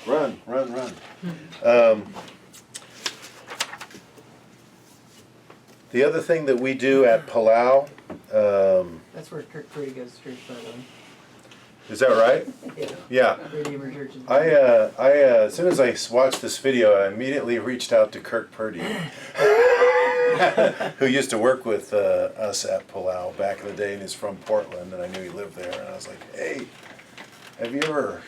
Run, run, run. Um, the other thing that we do at Palau, That's where Kirk Prudy goes to church, by the way. is that right? Yeah. Yeah. Redeemer Church is As soon as I watched this video, I immediately reached out to Kirk Purdy, who used to work with us at Palau back in the day, and he's from Portland, and I knew he lived there, and I was like, hey, have you ever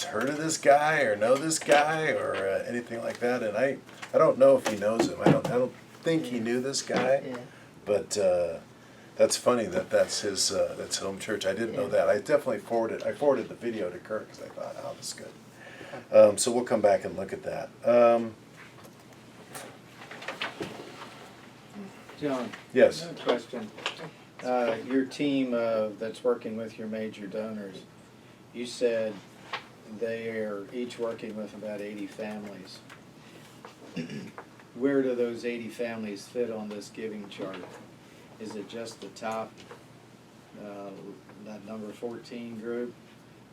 heard of this guy or know this guy or anything like that? And I don't know if he knows him. I don't think he knew this guy, Yeah. but that's funny that's his that's home church. I didn't know that. I definitely forwarded the video to Kirk because I thought, oh, this is good. So we'll come back and look at that. John, Yes. I have a question. Your team that's working with your major donors, you said they are each working with about 80 families. Where do those 80 families fit on this giving chart? Is it just the top, that number 14 group,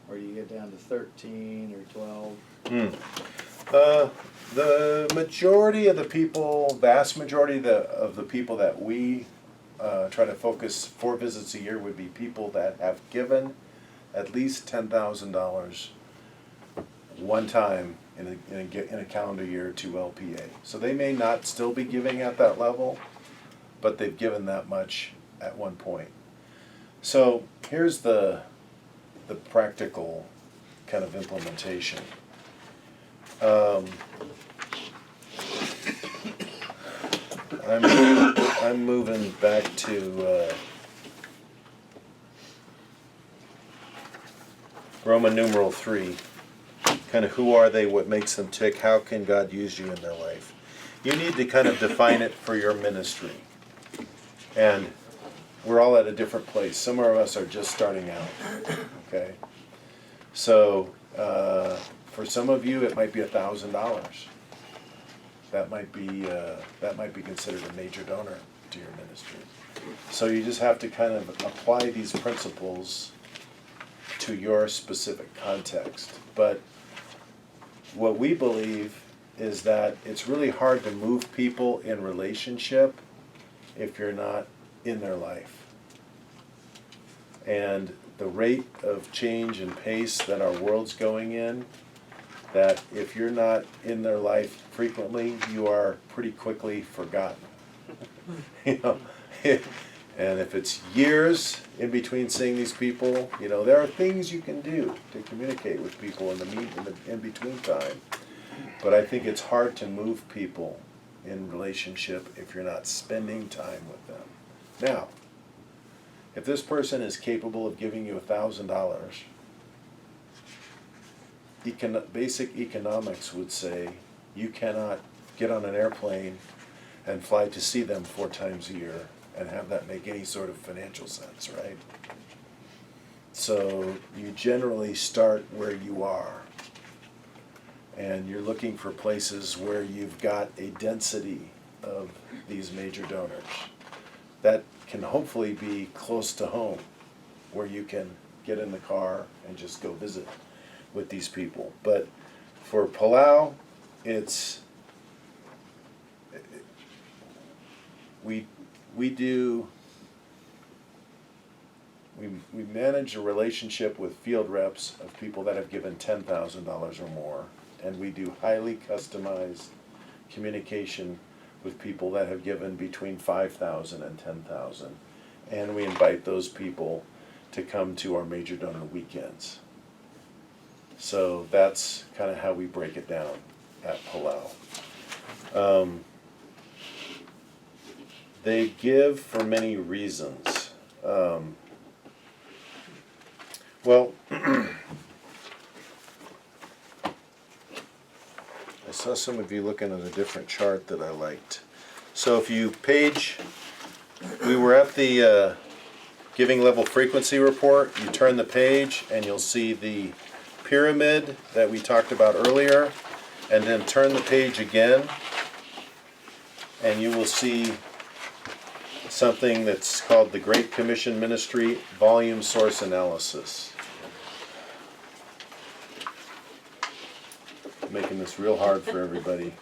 or do you get down to 13 or 12? The majority of the people, vast majority of the people that we try to focus 4 visits a year would be people that have given at least $10,000 one time in a calendar year to LPA. So they may not still be giving at that level, but they've given that much at one point. So here's the practical kind of implementation. I'm moving back to Roman numeral 3. Kind of who are they, what makes them tick, how can God use you in their life? You need to kind of define it for your ministry. And we're all at a different place. Some of us are just starting out, okay? So for some of you, it might be $1,000. That might be considered a major donor to your ministry. So you just have to kind of apply these principles to your specific context. But what we believe is that it's really hard to move people in relationship if you're not in their life. And the rate of change and pace that our world's going in, that if you're not in their life frequently, you are pretty quickly forgotten. You know, and if it's years in between seeing these people, you know, there are things you can do to communicate with people in the in-between time. But I think it's hard to move people in relationship if you're not spending time with them. Now, if this person is capable of giving you $1,000, basic economics would say you cannot get on an airplane and fly to see them 4 times a year and have that make any sort of financial sense, right? So you generally start where you are, and you're looking for places where you've got a density of these major donors. That can hopefully be close to home, where you can get in the car and just go visit with these people. But for Palau, we manage a relationship with field reps of people that have given $10,000 or more, and we do highly customized communication with people that have given between $5,000 and $10,000, and we invite those people to come to our major donor weekends. So that's kind of how we break it down at Palau. They give for many reasons. Well, I saw some of you looking at a different chart that I liked. So if you we were at the giving level frequency report. You turn the page and you'll see the pyramid that we talked about earlier, and then turn the page again and you will see something that's called the Great Commission Ministry Volume Source Analysis. making this real hard for everybody.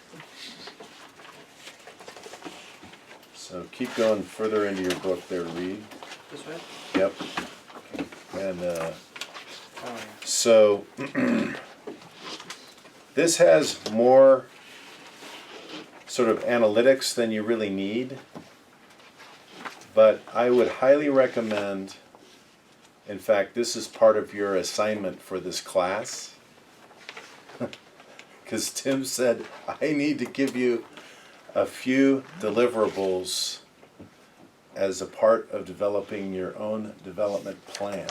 So keep going further into your book there, Reed. This way? Yep. And Oh, yeah. so this has more sort of analytics than you really need, but I would highly recommend, in fact, this is part of your assignment for this class, because Tim said, I need to give you a few deliverables as a part of developing your own development plan.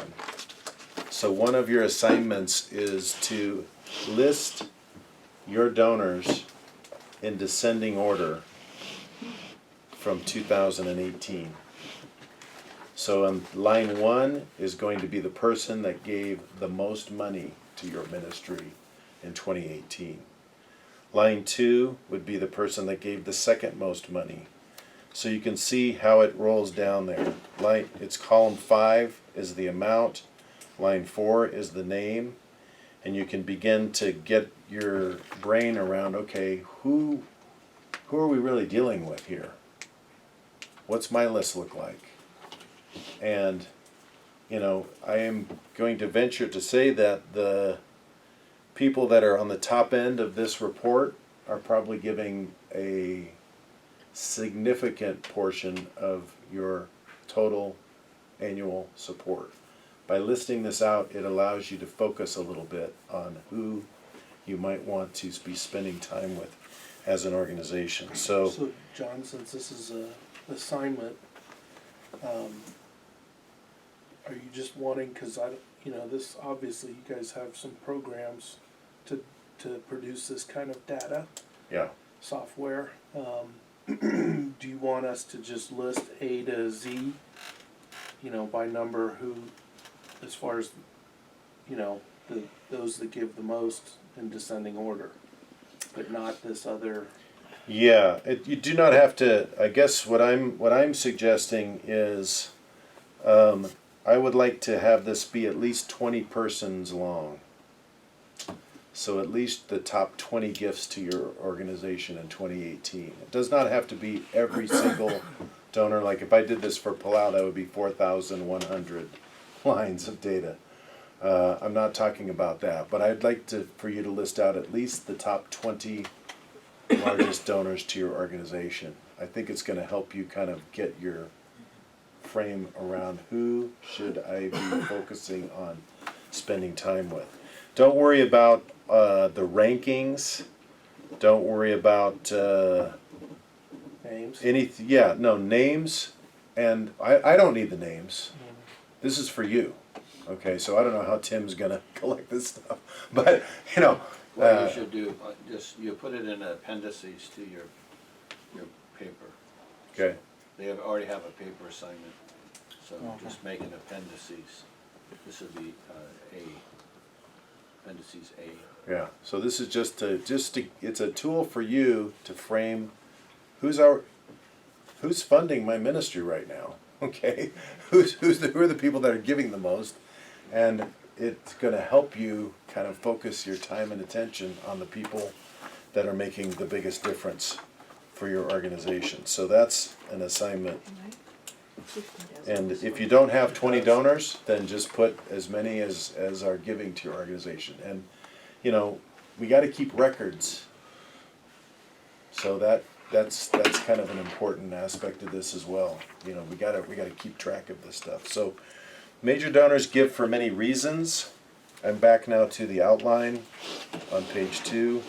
So one of your assignments is to list your donors in descending order from 2018. So line 1 is going to be the person that gave the most money to your ministry in 2018. Line 2 would be the person that gave the second most money. So you can see how it rolls down there. It's column 5 is the amount, line 4 is the name, and you can begin to get your brain around, okay, who are we really dealing with here? What's my list look like? And, you know, I am going to venture to say that the people that are on the top end of this report are probably giving a significant portion of your total annual support. By listing this out, it allows you to focus a little bit on who you might want to be spending time with as an organization. So John, since this is a assignment, are you just wanting, because this, obviously you guys have some programs to produce this kind of data, yeah, software. Do you want us to just list A to Z, by number who, as far as, those that give the most in descending order, but not this other? yeah. You do not have to. I guess what I'm suggesting is, I would like to have this be at least 20 persons long. So at least the top 20 gifts to your organization in 2018. It does not have to be every single donor. Like if I did this for Palau, that would be 4,100 lines of data. I'm not talking about that, but I'd like for you to list out at least the top 20 largest donors to your organization. I think it's going to help you kind of get your frame around who should I be focusing on spending time with. Don't worry about the rankings. Don't worry about Names? names. And I don't need the names. This is for you. Okay, so I don't know how Tim's gonna collect this stuff, but What you should do, you put it in appendices to your paper. okay. They already have a paper assignment, so Okay. just make an appendices. This would be appendices A. Yeah, so this is just it's a tool for you to frame who's funding my ministry right now, okay? Who are the people that are giving the most, and it's going to help you kind of focus your time and attention on the people that are making the biggest difference for your organization. So that's an assignment. And if you don't have 20 donors, then just put as many as are giving to your organization. And we got to keep records. So that's kind of an important aspect of this as well. We got to keep track of this stuff. So major donors give for many reasons. I'm back now to the outline on page 2.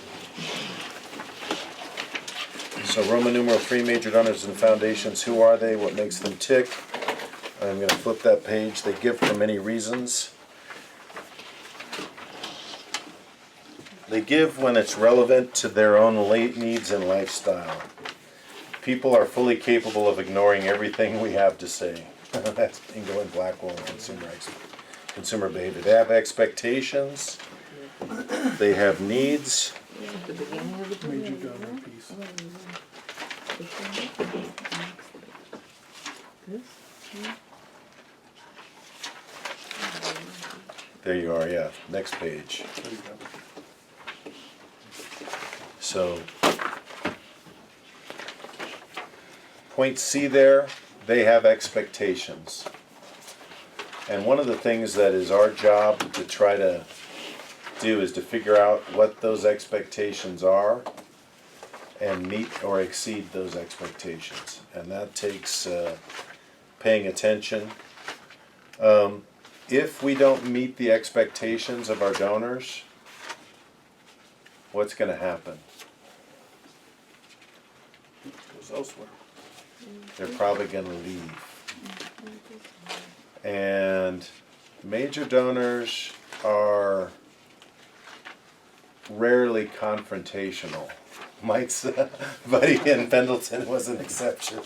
So Roman numeral 3, major donors and foundations. Who are they? What makes them tick? I'm going to flip that page. They give for many reasons. They give when it's relevant to their own late needs and lifestyle. People are fully capable of ignoring everything we have to say. That's Ingo and Blackwell and consumer behavior. They have expectations. They have needs. The beginning of the Major page. donor piece. There you are, yeah. Next page. There you go. So, point C there, they have expectations. And one of the things that is our job to try to do is to figure out what those expectations are and meet or exceed those expectations. And that takes paying attention. If we don't meet the expectations of our donors, what's going to happen? Goes elsewhere. They're probably going to leave. And major donors are rarely confrontational. Mike's buddy in Pendleton was an exception.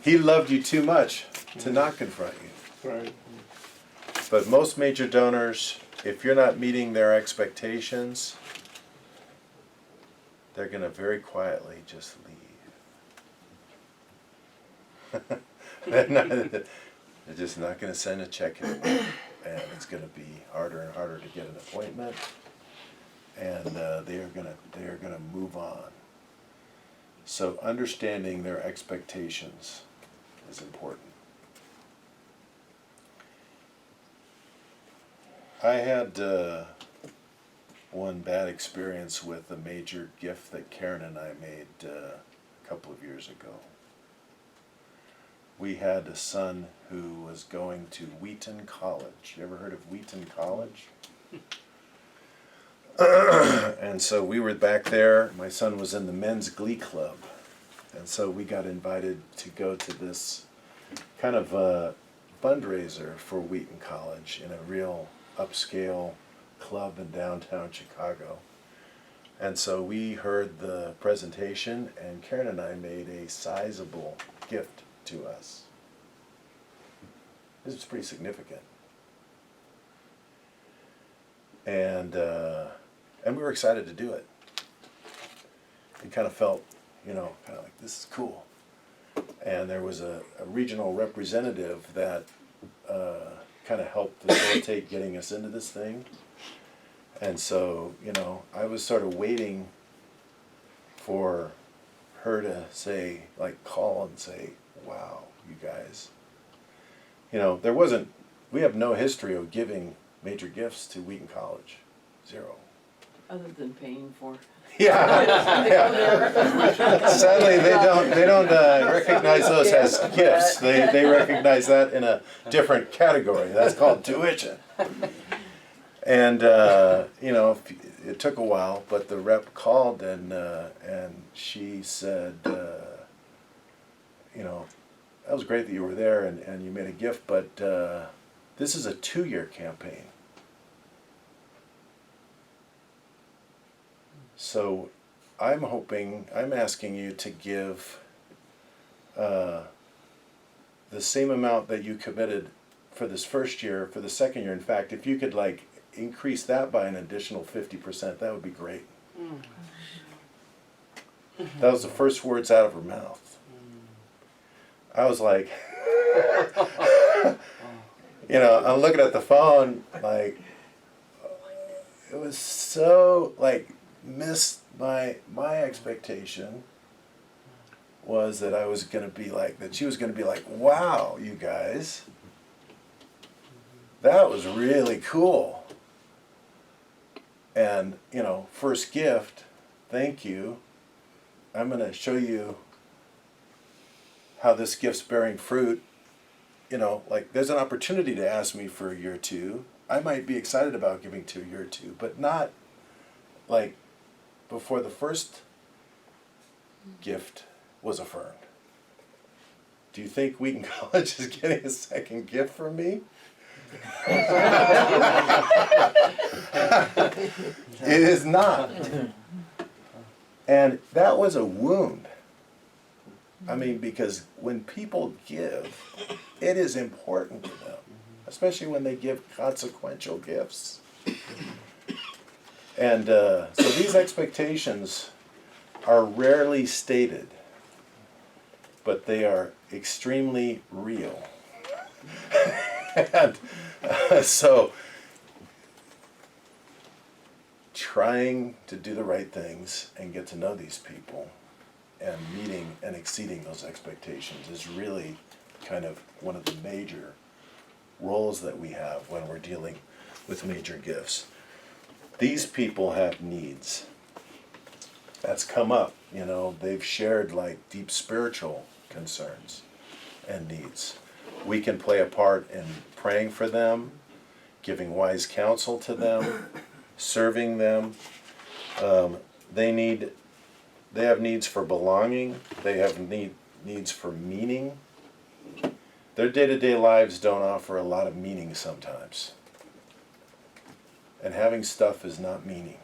He loved you too much to not confront you. Right. But most major donors, if you're not meeting their expectations, they're going to very quietly just leave. They're just not going to send a check anymore. And it's going to be harder and harder to get an appointment. And they are going to move on. So understanding their expectations is important. I had one bad experience with a major gift that Karen and I made a couple of years ago. We had a son who was going to Wheaton College. You ever heard of Wheaton College? And so we were back there. My son was in the men's glee club. And so we got invited to go to this kind of fundraiser for Wheaton College in a real upscale club in downtown Chicago. And so we heard the presentation, and Karen and I made a sizable gift to us. This was pretty significant. And we were excited to do it. We kind of felt, kind of like, this is cool. And there was a regional representative that kind of helped facilitate getting us into this thing. And so, I was sort of waiting for her to say, call and say, wow, you guys. We have no history of giving major gifts to Wheaton College. Zero. Other than paying for. Yeah. Sadly, they don't recognize those as gifts. They recognize that in a different category. That's called tuition. And it took a while, but the rep called and she said, that was great that you were there and you made a gift, but this is a 2-year campaign. So I'm asking you to give the same amount that you committed for this first year, for the second year. In fact, if you could increase that by an additional 50%, that would be great. That was the first words out of her mouth. I was like, I'm looking at the phone, it was so, missed my expectation was that I was going to be that she was going to be wow, you guys, that was really cool. And, first gift, thank you. I'm going to show you how this gift's bearing fruit. There's an opportunity to ask me for a year or two. I might be excited about giving to a year or two, but not before the first gift was affirmed. Do you think Wheaton College is getting a second gift from me? It is not. And that was a wound. Because when people give, it is important to them, especially when they give consequential gifts. And so these expectations are rarely stated, but they are extremely real. And so trying to do the right things and get to know these people and meeting and exceeding those expectations is really kind of one of the major roles that we have when we're dealing with major gifts. These people have needs. That's come up, you know, they've shared like deep spiritual concerns and needs. We can play a part in praying for them, giving wise counsel to them, serving them. They have needs for belonging. They have needs for meaning. Their day-to-day lives don't offer a lot of meaning sometimes. And having stuff is not meaning.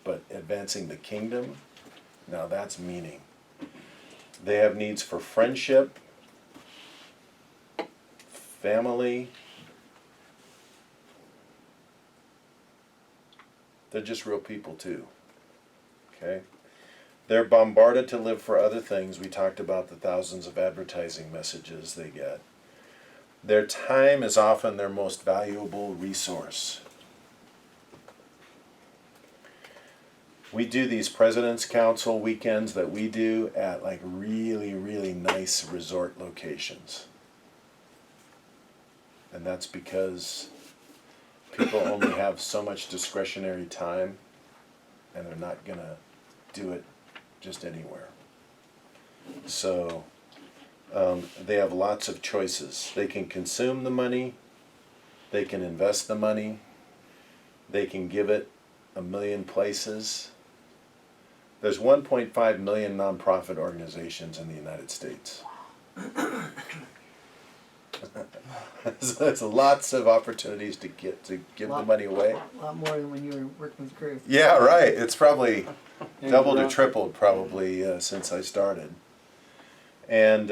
But advancing the kingdom, now that's meaning. They have needs for friendship, family. They're just real people too. Okay? They're bombarded to live for other things. We talked about the thousands of advertising messages they get. Their time is often their most valuable resource. We do these President's Council weekends that we do at like really, really nice resort locations. And that's because people only have so much discretionary time and they're not going to do it just anywhere. So they have lots of choices. They can consume the money, they can invest the money, they can give it a million places. There's 1.5 million nonprofit organizations in the United States. So there's lots of opportunities to give the money away. A lot more than when you were working with Crew. Yeah, right. It's probably doubled or tripled probably since I started. And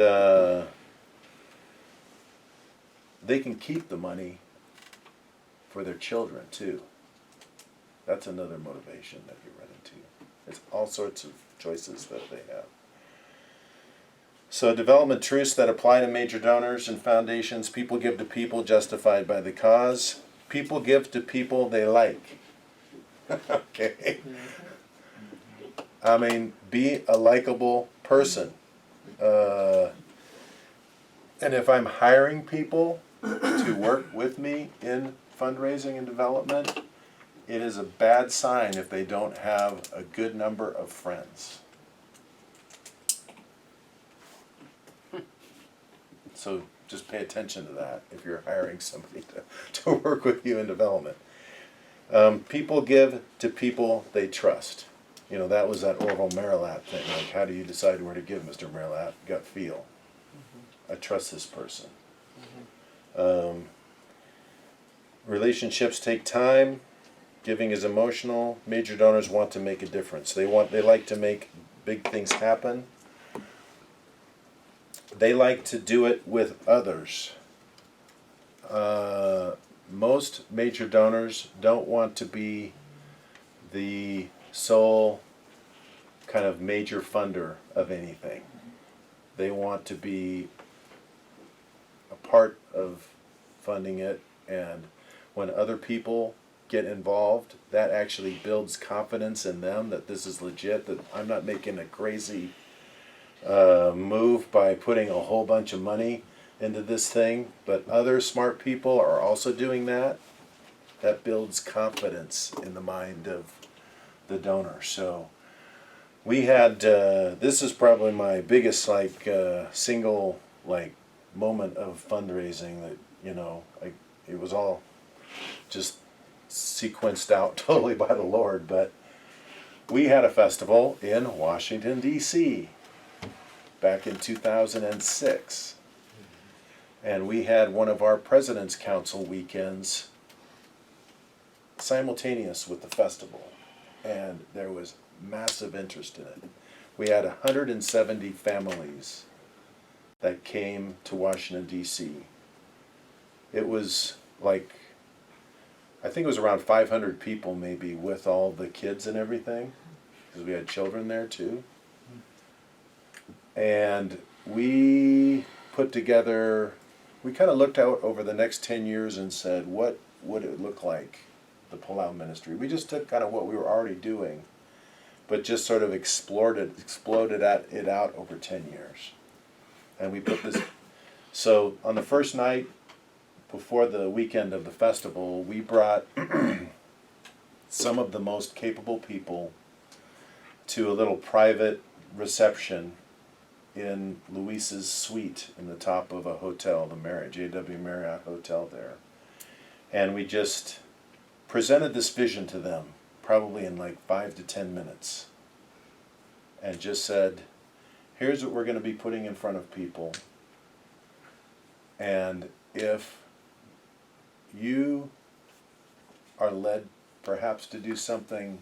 they can keep the money for their children too. That's another motivation that you run into. It's all sorts of choices that they have. So development truths that apply to major donors and foundations. People give to people justified by the cause. People give to people they like. Okay. I mean, be a likable person. And if I'm hiring people to work with me in fundraising and development, it is a bad sign if they don't have a good number of friends. So just pay attention to that if you're hiring somebody to work with you in development. People give to people they trust. You know, that was that Ogle Marilat thing. Like, how do you decide where to give, Mr. Marilat? Gut feel. I trust this person. Relationships take time. Giving is emotional. Major donors want to make a difference. They like to make big things happen. They like to do it with others. Most major donors don't want to be the sole kind of major funder of anything. They want to be a part of funding it, and when other people get involved, that actually builds confidence in them that this is legit, that I'm not making a crazy move by putting a whole bunch of money into this thing, but other smart people are also doing that. That builds confidence in the mind of the donor. So we had, this is probably my biggest single moment of fundraising that, you know, it was all just sequenced out totally by the Lord, but we had a festival in Washington, D.C. back in 2006. And we had one of our President's Council weekends simultaneous with the festival. And there was massive interest in it. We had 170 families that came to Washington, D.C. It was like, I think it was around 500 people maybe with all the kids and everything, because we had children there too. And we put together, we kind of looked out over the next 10 years and said, what would it look like the Palau ministry. We just took kind of what we were already doing, but just sort of exploded it out over 10 years. And we put this, so on the first night before the weekend of the festival, we brought some of the most capable people to a little private reception in Luis's suite in the top of a hotel, the Marriott, JW Marriott Hotel there. And we just presented this vision to them, probably in like 5 to 10 minutes. And just said, here's what we're going to be putting in front of people. And if you are led perhaps to do something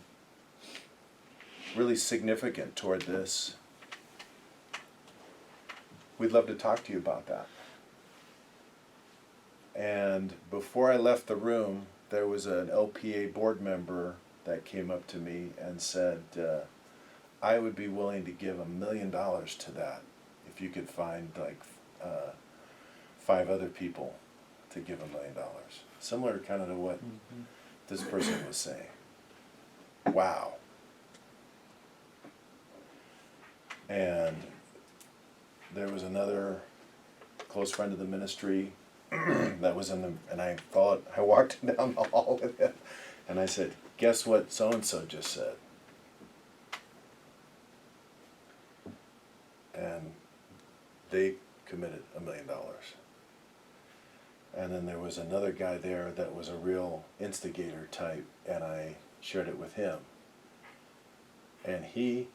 really significant toward this, we'd love to talk to you about that. And before I left the room, there was an LPA board member that came up to me and said, I would be willing to give $1 million to that if you could find like 5 other people to give $1 million. Similar kind of to what this person was saying. Wow. And there was another close friend of the ministry that was in the, and I walked down the hall with him, and I said, guess what so-and-so just said? And they committed $1 million. And then there was another guy there that was a real instigator type, and I shared it with him. And he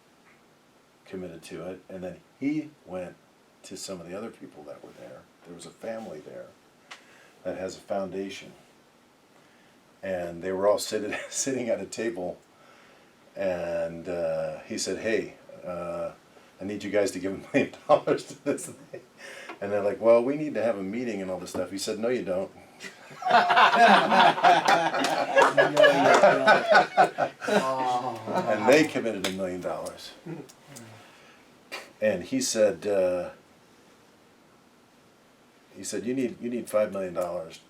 committed to it, and then he went to some of the other people that were there. There was a family there that has a foundation. And they were all sitting at a table, and he said, hey, I need you guys to give $1 million to this thing. And they're like, well, we need to have a meeting and all this stuff. He said, no, you don't. And they committed $1 million. And he said, you need $5 million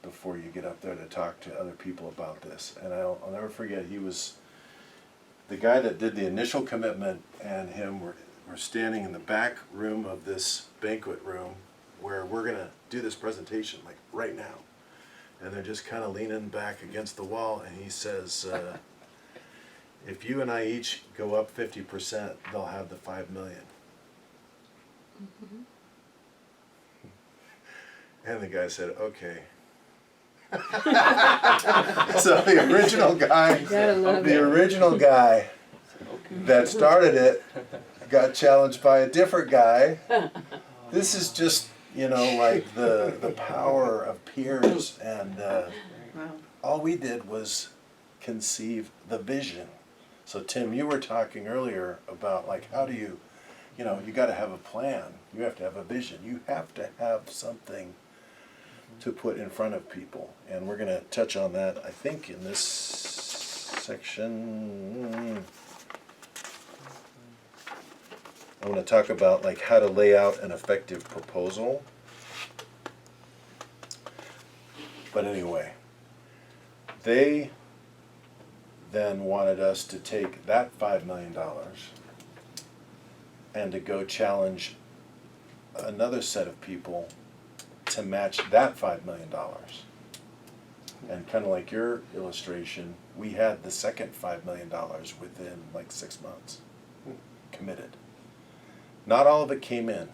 before you get up there to talk to other people about this. And I'll never forget, he was the guy that did the initial commitment, and him were standing in the back room of this banquet room where we're going to do this presentation, like right now. And they're just kind of leaning back against the wall, and he says, if you and I each go up 50%, they'll have the $5 million. And the guy said, okay. So the original guy that started it got challenged by a different guy. This is just, like the power of peers, and all we did was conceive the vision. So Tim, you were talking earlier about like, how do you got to have a plan. You have to have a vision. You have to have something to put in front of people. And we're going to touch on that, I think, in this section. I want to talk about like how to lay out an effective proposal. But anyway, they then wanted us to take that $5 million and to go challenge another set of people to match that $5 million. And kind of like your illustration, we had the second $5 million within like 6 months, committed. Not all of it came in.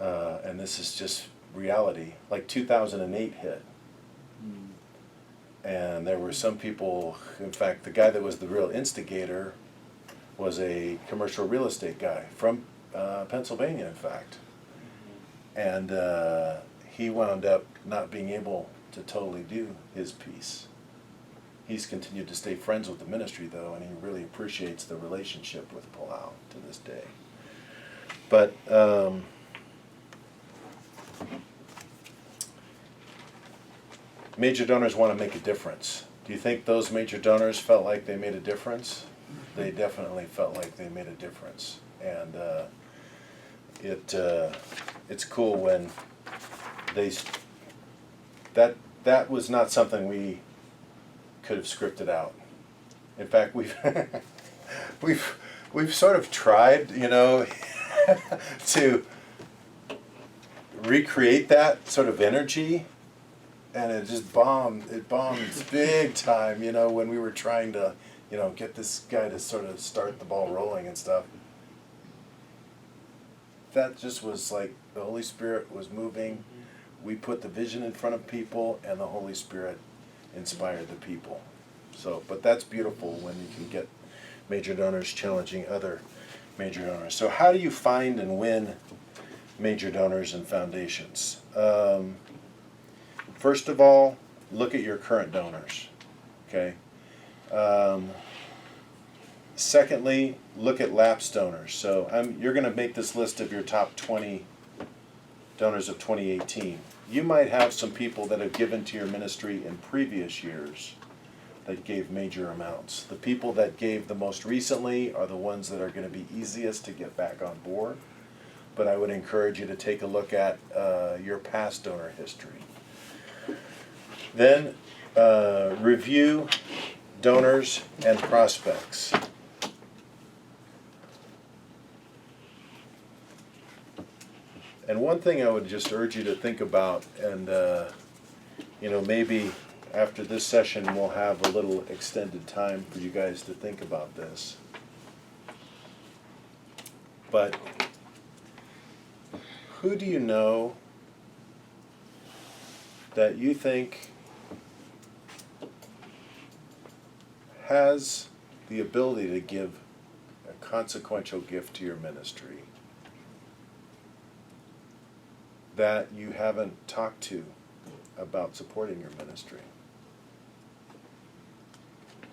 And this is just reality. Like 2008 hit. And there were some people, in fact, the guy that was the real instigator was a commercial real estate guy from Pennsylvania, in fact. And he wound up not being able to totally do his piece. He's continued to stay friends with the ministry, though, and he really appreciates the relationship with Palau to this day. But major donors want to make a difference. Do you think those major donors felt like they made a difference? They definitely felt like they made a difference. And it's cool when that was not something we could have scripted out. In fact, we've we've sort of tried, you know, to recreate that sort of energy, and it just bombed. It bombed big time, you know, when we were trying to, you know, get this guy to sort of start the ball rolling and stuff. That just was like the Holy Spirit was moving. We put the vision in front of people, and the Holy Spirit inspired the people. So, but that's beautiful when you can get major donors challenging other major donors. So how do you find and win major donors and foundations? First of all, look at your current donors, okay? Secondly, look at lapsed donors. So you're going to make this list of your top 20 donors of 2018. You might have some people that have given to your ministry in previous years that gave major amounts. The people that gave the most recently are the ones that are going to be easiest to get back on board. But I would encourage you to take a look at your past donor history. Then review donors and prospects. And one thing I would just urge you to think about, and you know, maybe after this session we'll have a little extended time for you guys to think about this. But who do you know that you think has the ability to give a consequential gift to your ministry that you haven't talked to about supporting your ministry?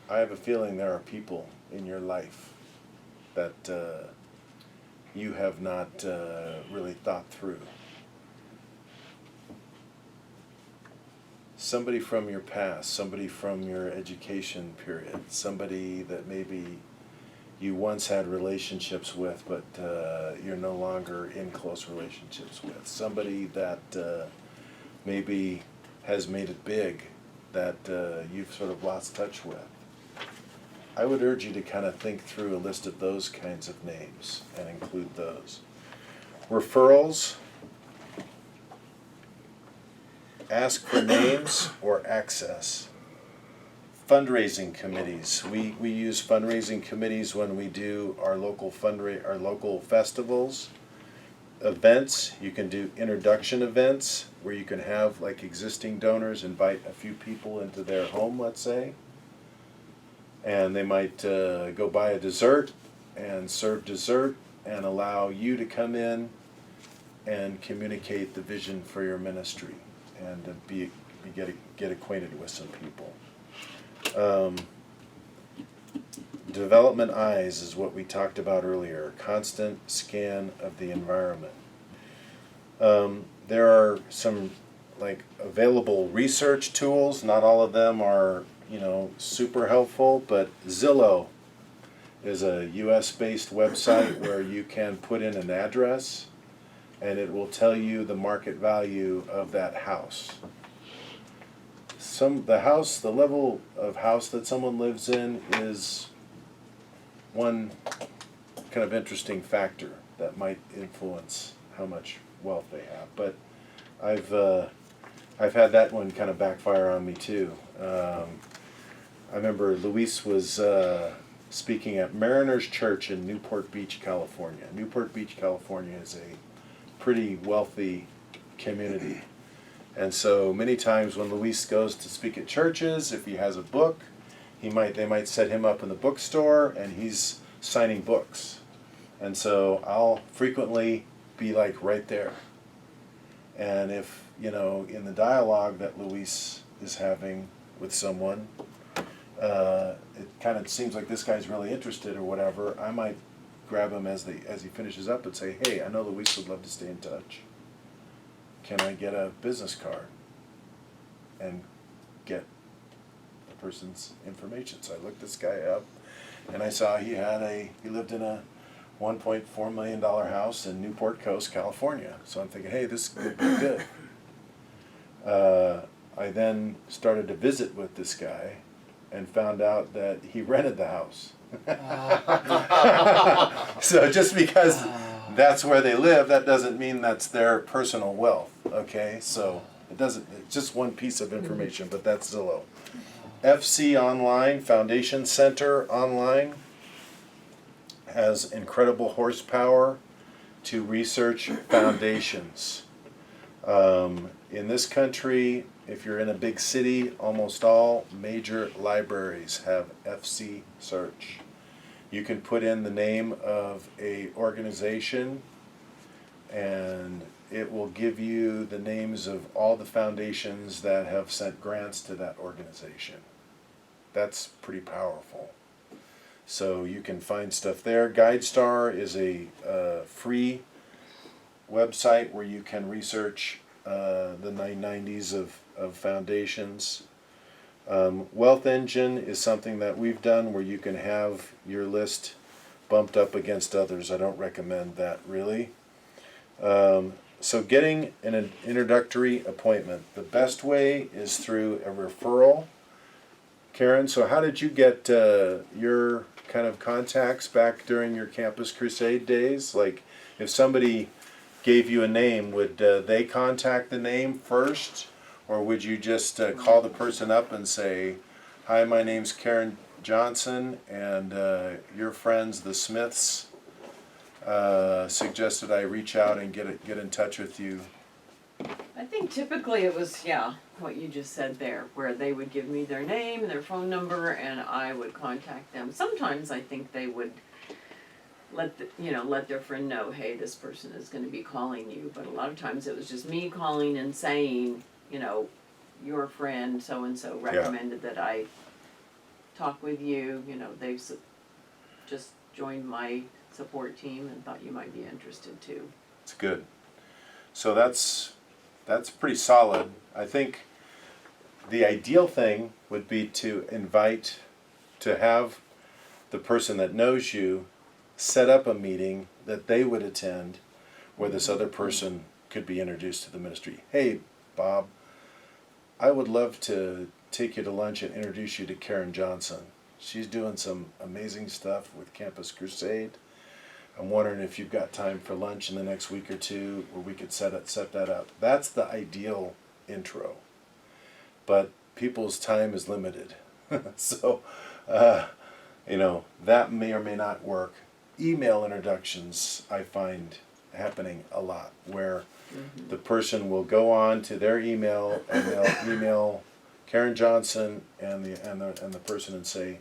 I have a feeling there are people in your life that you have not really thought through. Somebody from your past, somebody from your education period, somebody that maybe you once had relationships with, but you're no longer in close relationships with. Somebody that maybe has made it big, that you've sort of lost touch with. I would urge you to kind of think through a list of those kinds of names and include those. Referrals. Ask for names or access. Fundraising committees. We use fundraising committees when we do our local local festivals. Events, you can do introduction events where you can have like existing donors invite a few people into their home, let's say, and they might go buy a dessert and serve dessert and allow you to come in and communicate the vision for your ministry and get acquainted with some people. Development eyes is what we talked about earlier. Constant scan of the environment. There are some like available research tools. Not all of them are, you know, super helpful, but Zillow is a US-based website where you can put in an address and it will tell you the market value of that house. The level of house that someone lives in is one kind of interesting factor that might influence how much wealth they have. But I've had that one kind of backfire on me too. I remember Luis was speaking at Mariners Church in Newport Beach, California. Newport Beach, California is a pretty wealthy community. And so many times when Luis goes to speak at churches, if he has a book, they might set him up in the bookstore and he's signing books. And so I'll frequently be like right there. And if, you know, in the dialogue that Luis is having with someone, it kind of seems like this guy's really interested or whatever, I might grab him as he finishes up and say, hey, I know Luis would love to stay in touch. Can I get a business card and get the person's information? So I looked this guy up and I saw he lived in a $1.4 million house in Newport Coast, California. So I'm thinking, hey, this could be good. I then started to visit with this guy and found out that he rented the house. So just because that's where they live, that doesn't mean that's their personal wealth, okay? So it doesn't, it's just one piece of information, but that's Zillow. FC Online, Foundation Center Online, has incredible horsepower to research foundations. In this country, if you're in a big city, almost all major libraries have FC search. You can put in the name of a organization and it will give you the names of all the foundations that have sent grants to that organization. That's pretty powerful. So you can find stuff there. GuideStar is a free website where you can research the 990s of foundations. Wealth Engine is something that we've done where you can have your list bumped up against others. I don't recommend that really. So getting an introductory appointment, the best way is through a referral. Karen, so how did you get your kind of contacts back during your Campus Crusade days? Like, if somebody gave you a name, would they contact the name first? Or would you just call the person up and say, hi, my name's Karen Johnson, and your friends, the Smiths, suggested I reach out and get in touch with you? I think typically it was, yeah, what you just said there, where they would give me their name and their phone number and I would contact them. Sometimes I think they would let their friend know, hey, this person is gonna be calling you, but a lot of times it was just me calling and saying, your friend so-and-so recommended that I talk with you, they've just joined my support team and thought you might be interested too. It's good. So that's pretty solid. I think the ideal thing would be to have the person that knows you set up a meeting that they would attend where this other person could be introduced to the ministry. Hey, Bob, I would love to take you to lunch and introduce you to Karen Johnson. She's doing some amazing stuff with Campus Crusade. I'm wondering if you've got time for lunch in the next week or two where we could set that up. That's the ideal intro. But people's time is limited. So, that may or may not work. Email introductions I find happening a lot, where the person will go on to their email and they'll email Karen Johnson and the person and say,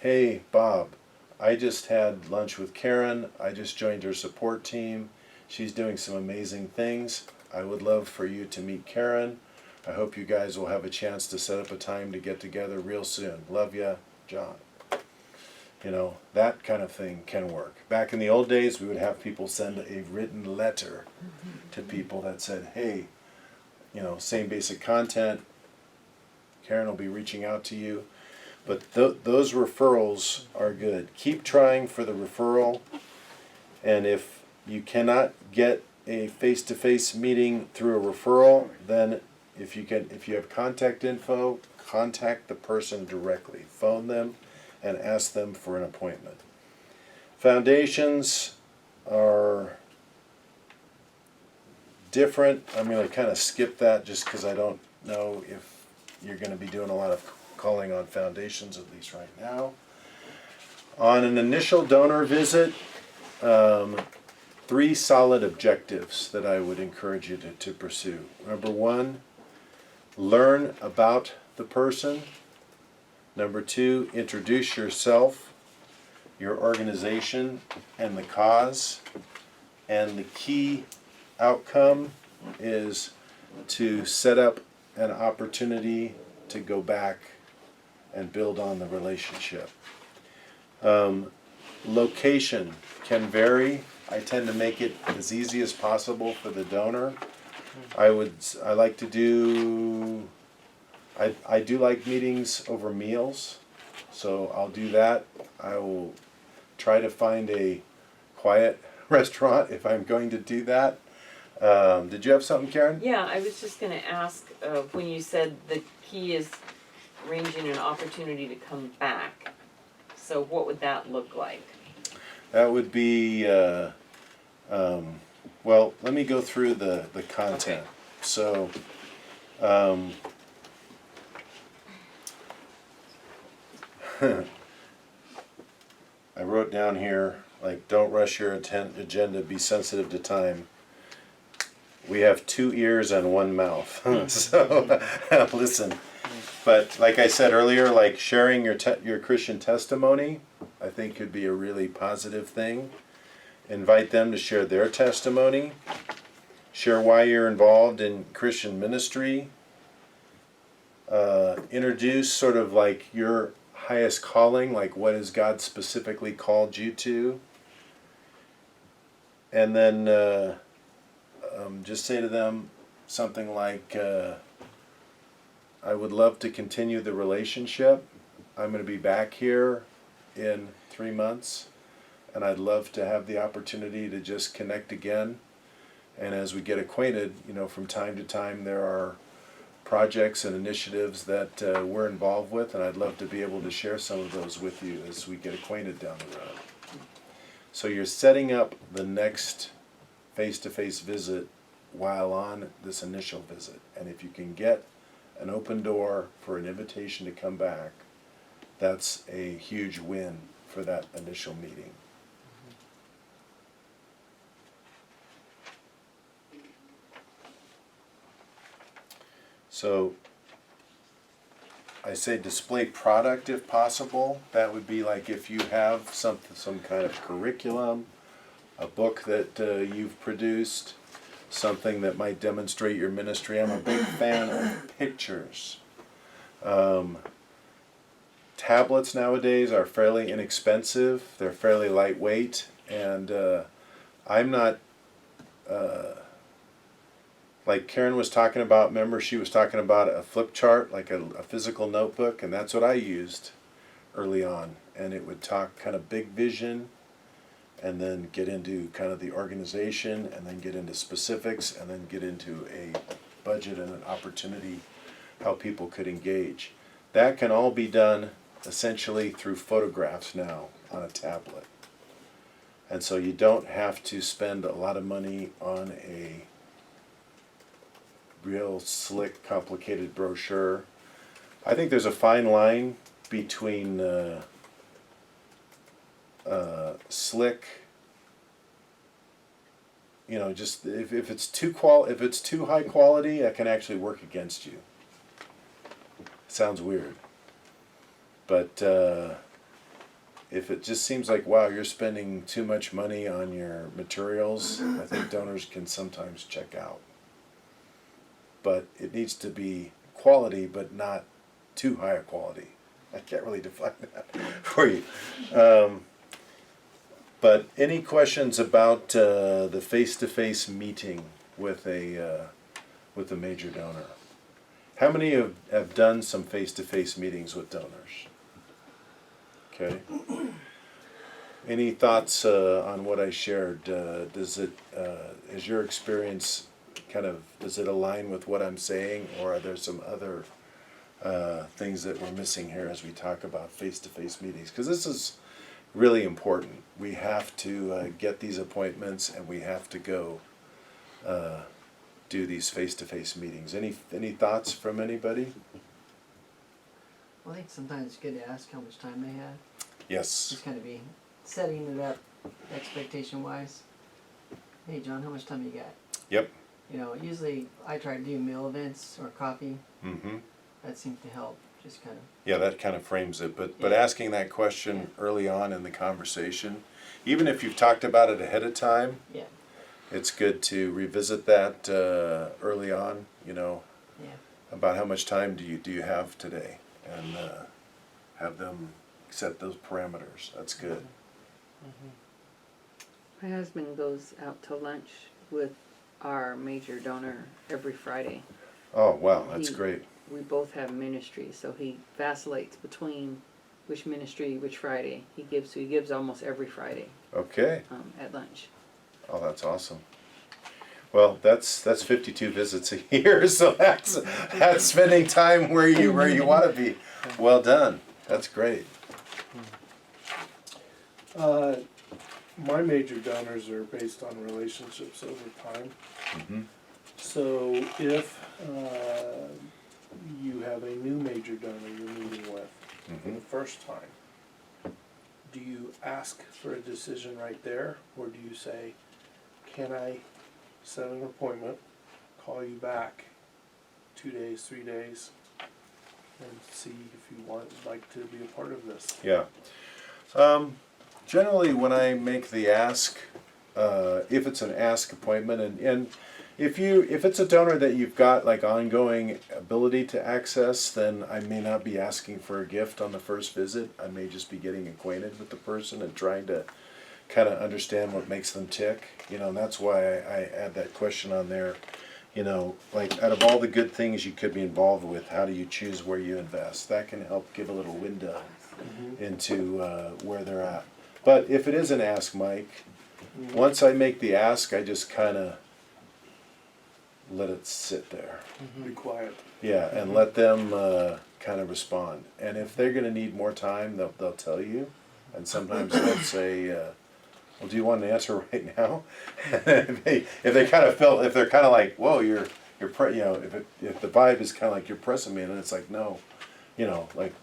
hey, Bob, I just had lunch with Karen. I just joined her support team. She's doing some amazing things. I would love for you to meet Karen. I hope you guys will have a chance to set up a time to get together real soon. Love ya, John. That kind of thing can work. Back in the old days, we would have people send a written letter to people that said, hey, same basic content. Karen will be reaching out to you. But those referrals are good. Keep trying for the referral. And if you cannot get a face-to-face meeting through a referral, then if you have contact info, contact the person directly. Phone them and ask them for an appointment. Foundations are different. I'm going to kind of skip that just because I don't know if you're going to be doing a lot of calling on foundations, at least right now. On an initial donor visit, 3 solid objectives that I would encourage you to pursue. Number 1, learn about the person. Number 2, introduce yourself, your organization, and the cause. And the key outcome is to set up an opportunity to go back and build on the relationship. Location can vary. I tend to make it as easy as possible for the donor. I do like meetings over meals, so I'll do that. I will try to find a quiet restaurant if I'm going to do that. Did you have something, Karen? Yeah, I was just gonna ask, when you said the key is arranging an opportunity to come back. So what would that look like? That would be, well, let me go through the content. Okay. So, I wrote down here, like, don't rush your agenda, be sensitive to time. We have 2 ears and 1 mouth, so listen. But like I said earlier, like sharing your Christian testimony, I think could be a really positive thing. Invite them to share their testimony. Share why you're involved in Christian ministry. Introduce sort of like your highest calling, like what has God specifically called you to. And then just say to them something like, I would love to continue the relationship. I'm going to be back here in 3 months, and I'd love to have the opportunity to just connect again. And as we get acquainted, you know, from time to time there are projects and initiatives that we're involved with, and I'd love to be able to share some of those with you as we get acquainted down the road. So you're setting up the next face-to-face visit while on this initial visit. And if you can get an open door for an invitation to come back, that's a huge win for that initial meeting. So I say display product if possible. That would be like if you have some kind of curriculum, a book that you've produced, something that might demonstrate your ministry. I'm a big fan of pictures. Tablets nowadays are fairly inexpensive. They're fairly lightweight, and I'm not like Karen was talking about. Remember, she was talking about a flip chart, like a physical notebook, and that's what I used early on. And it would talk kind of big vision, and then get into kind of the organization, and then get into specifics, and then get into a budget and an opportunity, how people could engage. That can all be done essentially through photographs now on a tablet. And so you don't have to spend a lot of money on a real slick, complicated brochure. I think there's a fine line between slick, you know, just if it's too high quality, that can actually work against you. Sounds weird, but if it just seems like, wow, you're spending too much money on your materials, I think donors can sometimes check out. But it needs to be quality, but not too high a quality. I can't really define that for you. But any questions about the face-to-face meeting with a major donor? How many have done some face-to-face meetings with donors? Okay. Any thoughts on what I shared? Is your experience does it align with what I'm saying, or are there some other things that we're missing here as we talk about face-to-face meetings? Because this is really important. We have to get these appointments, and we have to go do these face-to-face meetings. Any thoughts from anybody? Well, I think sometimes it's good to ask how much time they have. Yes. Just kind of be setting it up expectation-wise. Hey, John, how much time you got? Yep. You know, usually I try to do meal events or coffee. Mm-hmm. That seems to help. Just kind of. Yeah, that kind of frames it. But Yeah. asking that question early on in the conversation, even if you've talked about it ahead of time, Yeah. it's good to revisit that early on. You know, Yeah. about how much time do you have today, and have them set those parameters. That's good. My husband goes out to lunch with our major donor every Friday. Oh wow, that's He- great. We both have ministries, so he vacillates between which ministry, which Friday he gives. So he gives almost every Friday Okay. at lunch. Oh, that's awesome. Well, that's 52 visits a year, so that's spending time where you want to be. Well done. That's great. My major donors are based on relationships over time. Mm-hmm. So if you have a new major donor you're meeting with for the first time, do you ask for a decision right there, or do you say, can I set an appointment, call you back 2 days, 3 days, and see if you like to be a part of this? Yeah. Generally, when I make the ask, if it's an ask appointment, and if it's a donor that you've got like ongoing ability to access, then I may not be asking for a gift on the first visit. I may just be getting acquainted with the person and trying to kind of understand what makes them tick. And that's why I add that question on there. Like out of all the good things you could be involved with, how do you choose where you invest? That can help give a little window into where they're at. But if it is an ask, Mike, once I make the ask, I just kind of let it sit there. Be quiet. Yeah, and let them kind of respond. And if they're going to need more time, they'll tell you. And sometimes they'll say, "Well, do you want an answer right now?" if they're kind of like, "Whoa, if the vibe is kind of like you're pressing me," and it's like, no, like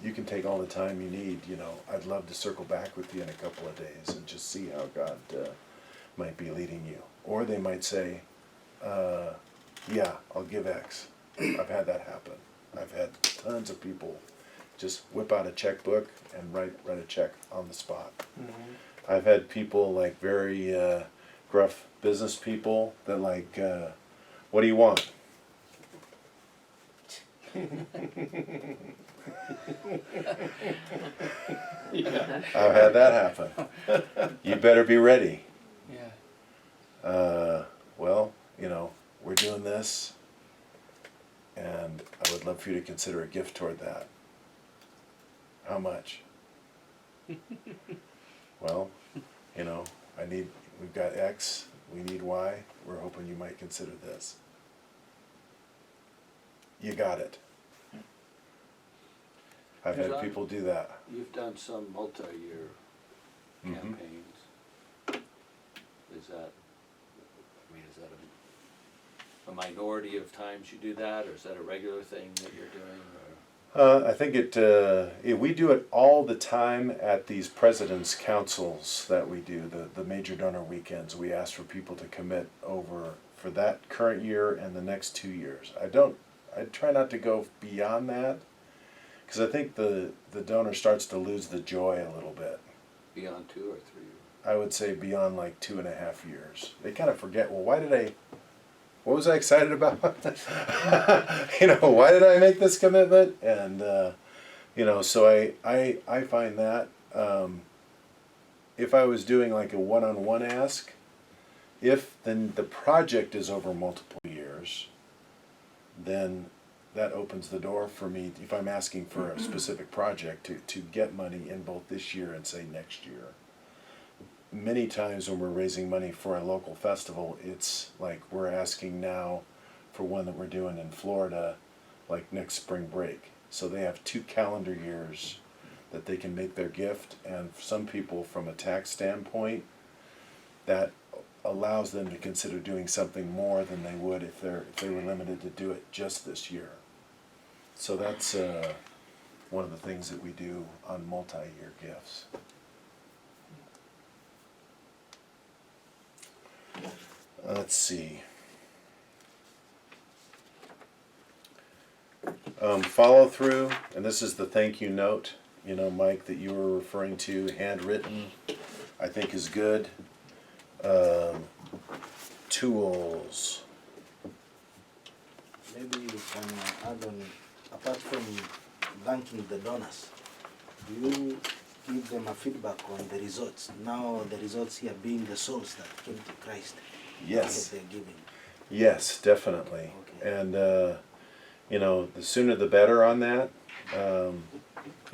you can take all the time you need. I'd love to circle back with you in a couple of days and just see how God might be leading you. Or they might say, "Yeah, I'll give X." I've had that happen. I've had tons of people just whip out a checkbook and write a check on the spot. I've had people like very gruff business people that like, "What do you want?" Yeah. I've had that happen. You better be ready. Yeah. Well, we're doing this, and I would love for you to consider a gift toward that. How much? Well, we've got X, we need Y, we're hoping you might consider this. You got it. I've had people do that. You've done some multi-year Mhm. campaigns. Is that a minority of times you do that, or is that a regular thing that you're doing? Or? I think we do it all the time at these president's councils that we do, the major donor weekends. We ask for people to commit over for that current year and the next 2 years. I try not to go beyond that, because I think the donor starts to lose the joy a little bit. Beyond 2 or 3 years? I would say beyond like 2.5 years. They kind of forget, well, what was I excited about? Why did I make this commitment? And, so I find that if I was doing like a one-on-one ask, if then the project is over multiple years, then that opens the door for me, if I'm asking for a specific project, to get money in both this year and say next year. Many times when we're raising money for a local festival, it's like we're asking now for one that we're doing in Florida, like next spring break. So they have 2 calendar years that they can make their gift, and some people, from a tax standpoint, that allows them to consider doing something more than they would if they were limited to do it just this year. So that's one of the things that we do on multi-year gifts. Let's see. Follow through, and this is the thank you note, Mike, that you were referring to, handwritten, I think is good. Tools. Maybe you can add on, apart from thanking the donors, do you give them a feedback on the results? Now the results here being the souls that came to Christ. Yes. That they're giving. Yes, definitely. Okay. And, the sooner the better on that.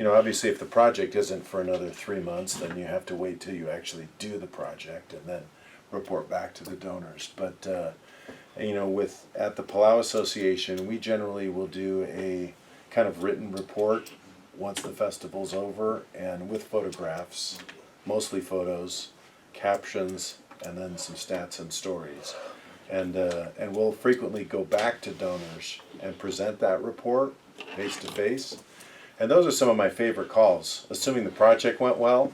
Obviously if the project isn't for another 3 months, then you have to wait till you actually do the project and then report back to the donors. But And, you know, at the Palau Association, we generally will do a kind of written report once the festival's over, and with photographs, mostly photos, captions, and then some stats and stories. And we'll frequently go back to donors and present that report face to face. And those are some of my favorite calls. Assuming the project went well,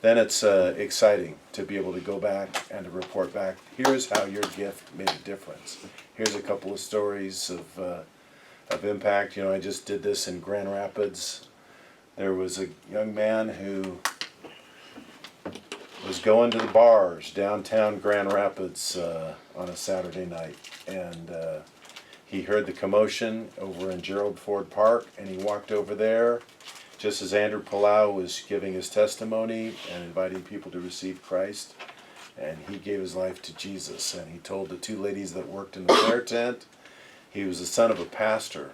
then it's exciting to be able to go back and to report back. Here's how your gift made a difference. Here's a couple of stories of impact. You know, I just did this in Grand Rapids. There was a young man who was going to the bars downtown Grand Rapids on a Saturday night, and he heard the commotion over in Gerald Ford Park, and he walked over there just as Andrew Palau was giving his testimony and inviting people to receive Christ, and he gave his life to Jesus. And he told the two ladies that worked in the prayer tent he was the son of a pastor,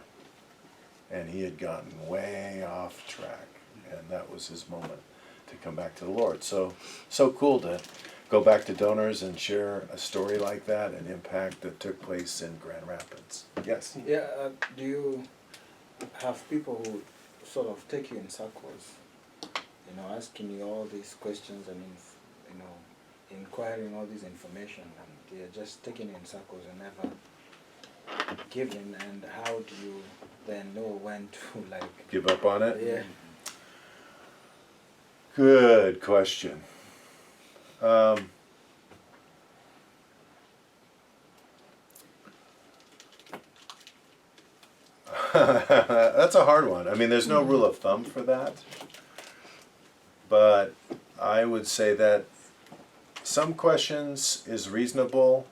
and he had gotten way off track, and that was his moment to come back to the Lord. So cool to go back to donors and share a story like that, an impact that took place in Grand Rapids. Yes? Yeah, do you have people who sort of take you in circles, you know, asking you all these questions and, you know, inquiring all this information, and they're just taking you in circles and never giving, and how do you then know when to, like... Give up on it? Yeah. Good question. That's a hard one. I mean, there's no rule of thumb for that. But I would say that some questions is reasonable.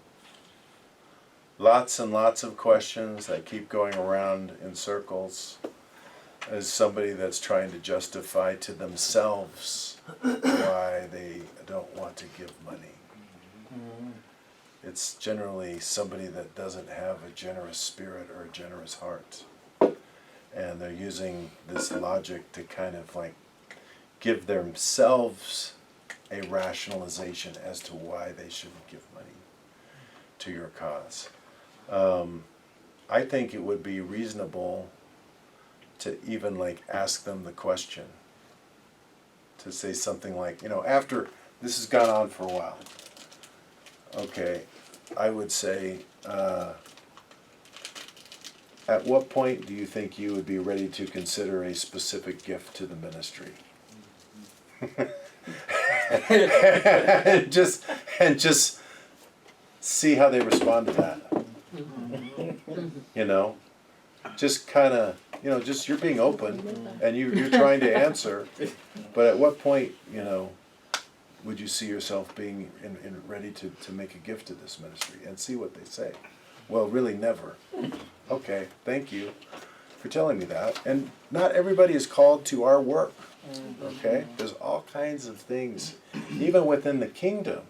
Lots and lots of questions that keep going around in circles. As somebody that's trying to justify to themselves why they don't want to give money. It's generally somebody that doesn't have a generous spirit or a generous heart. And they're using this logic to kind of like give themselves a rationalization as to why they shouldn't give money to your cause. I think it would be reasonable to even like ask them the question, to say something like, you know, after this has gone on for a while, okay, I would say, at what point do you think you would be ready to consider a specific gift to the ministry? and just see how they respond to that. You know, just kind of, you know, just you're being open and you're trying to answer, but at what point, you know, would you see yourself being ready to make a gift to this ministry, and see what they say? Well, really never. Okay, thank you for telling me that. And not everybody is called to our work, okay? There's all kinds of things. Even within the kingdom,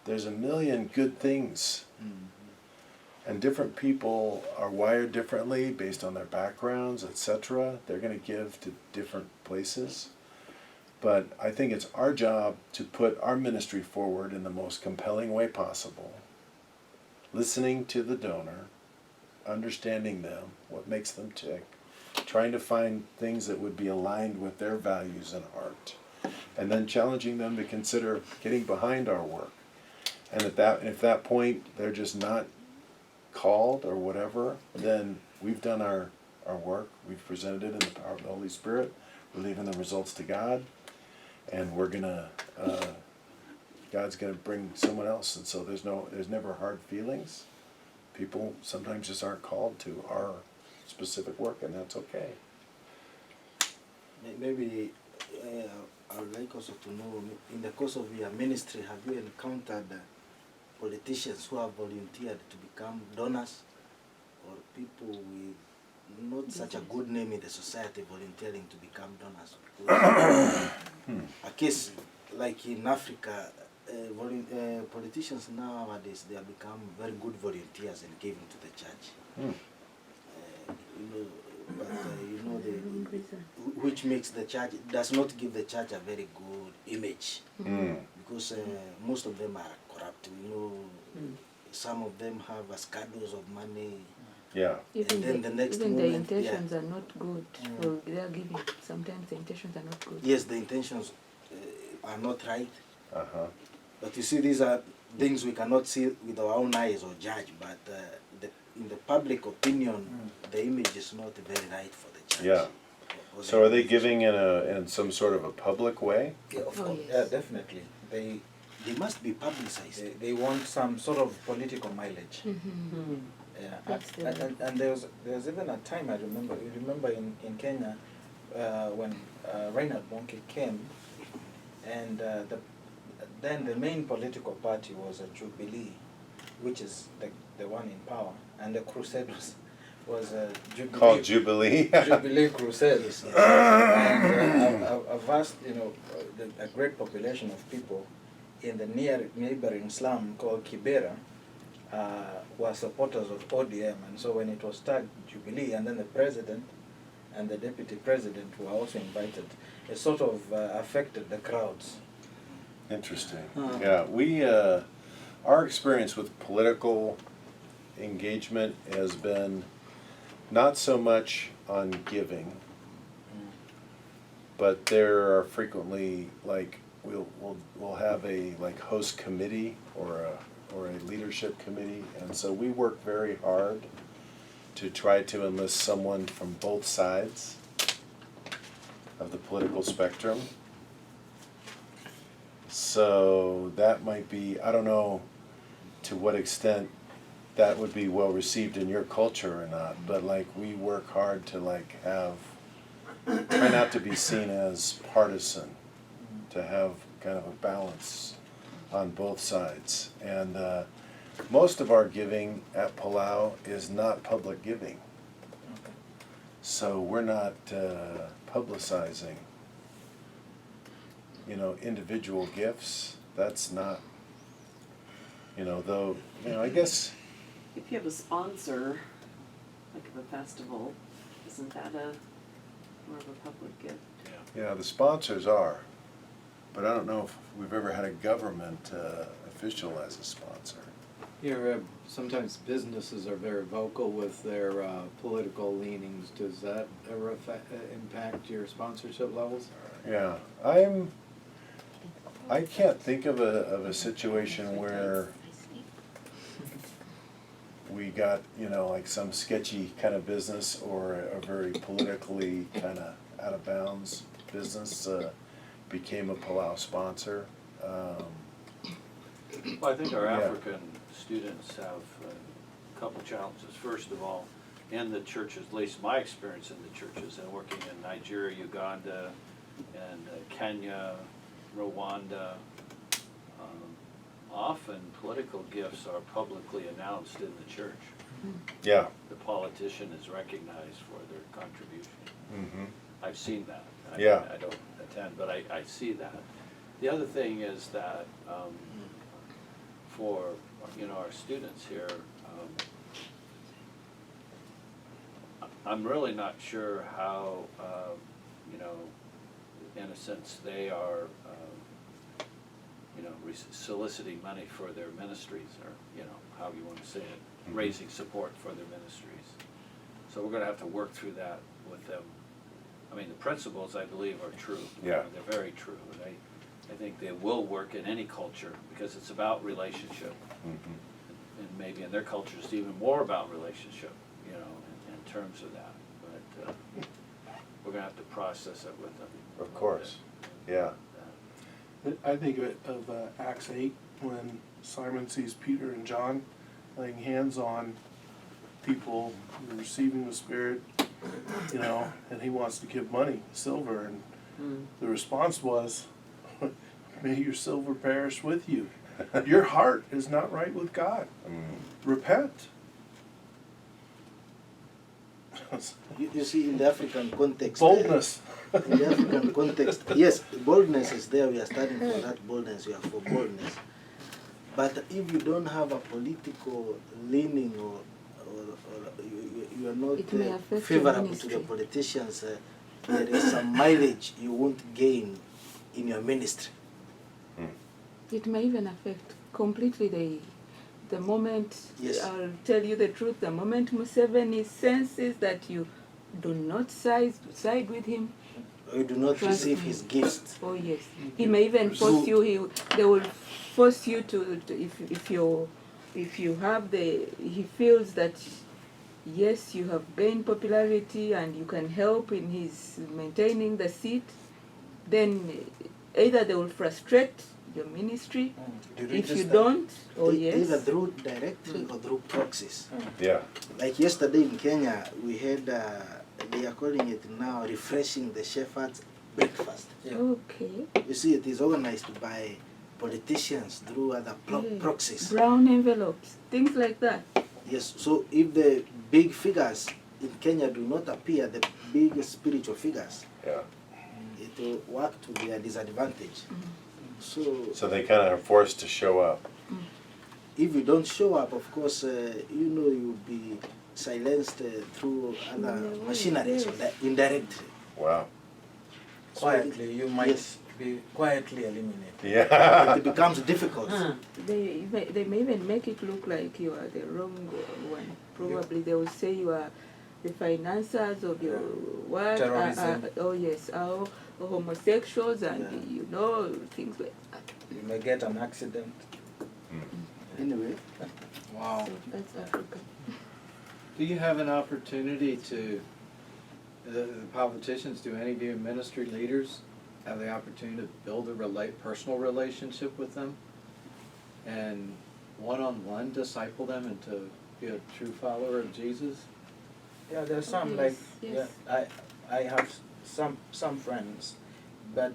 there's a million good things. And different people are wired differently based on their backgrounds, etc. They're going to give to different places. But I think it's our job to put our ministry forward in the most compelling way possible. Listening to the donor, understanding them, what makes them tick, trying to find things that would be aligned with their values and heart, and then challenging them to consider getting behind our work. And if that point they're just not called or whatever, then we've done our work, we've presented it in the power of the Holy Spirit, we're leaving the results to God, and we're gonna, God's gonna bring someone else. And so there's never hard feelings. People sometimes just aren't called to our specific work, and that's okay. Maybe I would like also to know, in the course of your ministry, have you encountered politicians who have volunteered to become donors, or people with not such a good name in the society volunteering to become donors? Because a case like in Africa, politicians nowadays, they have become very good volunteers in giving to the church. Which makes the church, does not give the church a very good image, because most of them are corrupt. some of them have a schedules of money. Yeah, Even then the next even the moment, yeah. intentions are not good for their giving. Sometimes the intentions are not good. Yes, the intentions are not right. uh-huh, But you see, these are things we cannot see with our own eyes or judge. But in the public opinion, the image is not very right for the church. yeah. Or So are they giving in some sort of a public way? Yeah, of Oh, course, yes. definitely. They must be publicized. They want some sort of political mileage. Mm-hmm. Yeah, That's the- and there was even a time I remember. You remember in Kenya when Reinhard Bonnke came, and then the main political party was a Jubilee, which is the one in power, and the crusade was a Jubilee. Called Jubilee? Jubilee Crusade. Yes, yes. And a vast, a great population of people in the neighboring slum called Kibera were supporters of ODM. And so when it was tagged Jubilee, and then the president and the deputy president were also invited, it sort of affected the crowds. Interesting. Yeah, our experience with political engagement has been not so much on giving, but there are frequently we'll have a host committee or a leadership committee, and so we work very hard to try to enlist someone from both sides of the political spectrum. So that might be, I don't know to what extent that would be well received in your culture or not, but we work hard to try not to be seen as partisan, to have kind of a balance on both sides. And most of our giving at Palau is not public giving. So we're not publicizing individual gifts. That's not, though, I guess. If you have a sponsor, like of a festival, isn't that more of a public gift? Yeah, the sponsors are, but I don't know if we've ever had a government official as a sponsor. Here, sometimes businesses are very vocal with their political leanings. Does that ever impact your sponsorship levels? Yeah, I can't think of a situation where we got, some sketchy kind of business or a very politically kind of out of bounds business became a Palau sponsor. Well, I think our Yeah. African students have a couple challenges. First of all, in the churches, at least my experience in the churches, and working in Nigeria, Uganda, and Kenya, Rwanda, often political gifts are publicly announced in the church. Yeah. The politician is recognized for their contribution. Mm-hmm. I've seen that. Yeah. I don't attend, but I see that. The other thing is that for our students here, I'm really not sure how in a sense they are soliciting money for their ministries, or however you want to say it, raising support for their ministries. So we're going to have to work through that with them. I mean, the principles, I believe, are true. Yeah. They're very true, and I think they will work in any culture because it's about relationship. Mm-hmm. And maybe in their culture it's even more about relationship, in terms of that. But we're going to have to process it with them. Of course. Yeah. I think of Acts 8, when Simon sees Peter and John laying hands on people receiving the Spirit, and he wants to give money, silver, and the response was, may your silver perish with you. Your heart is not right with God. Repent. You see, in the African context, Boldness. in the African context, yes, boldness is there. We are starting for that boldness. We are for boldness. But if you don't have a political leaning or you are not It may affect your favorable to ministry. the politicians, there is some mileage you won't gain in your ministry. It may even affect completely the moment, Yes. I'll tell you the truth, the moment Museveni senses that you do not side with him, You do not Trust receive me. his gifts. oh yes, he may even force you. They will force you to if you have he feels that yes, you have gained popularity and you can help in his maintaining the seat, then either they will frustrate your ministry Did if you just- don't, or yes. Either through directly or through proxies. Yeah. Like yesterday in Kenya, we had, they are calling it now refreshing the shepherd's breakfast. Yeah. Okay. You see, it is organized by politicians through other Yeah. proxies. Brown envelopes, things like that. Yes, so if the big figures in Kenya do not appear, the big spiritual figures, Yeah. it will work to their disadvantage. So So they kind of are forced to show up. if you don't show up, of course, you know you'll be silenced through other Yeah, machineries, yes. or indirectly. Wow. Quietly, you might Yes. be quietly eliminated. Yeah. It becomes difficult. They may even make it look like you are the wrong one. Probably they will say you are the financiers of your what? Terrorism. Oh yes, homosexuals and Yeah. you know things like that. You may get an accident. Anyway, Wow. So that's Africa. Do you have an opportunity to, the politicians, do any of you ministry leaders have the opportunity to build a personal relationship with them and one-on-one disciple them and to be a true follower of Jesus? Yeah, there's some Yes, like yes. yeah. I have some friends, but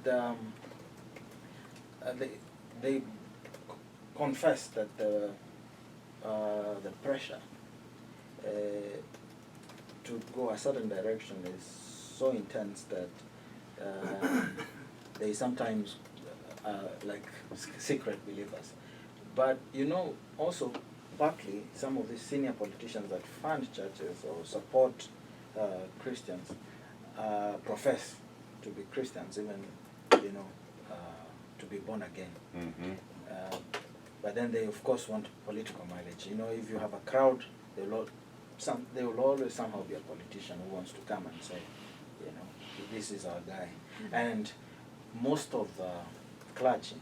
they confess that the pressure to go a certain direction is so intense that they sometimes like secret believers. But you know, also partly some of the senior politicians that fund churches or support Christians profess to be Christians, even to be born again. Mm-hmm. But then they of course want political mileage. You know, if you have a crowd, they will always somehow be a politician who wants to come and say, you know, this is our guy. And most of the clergy,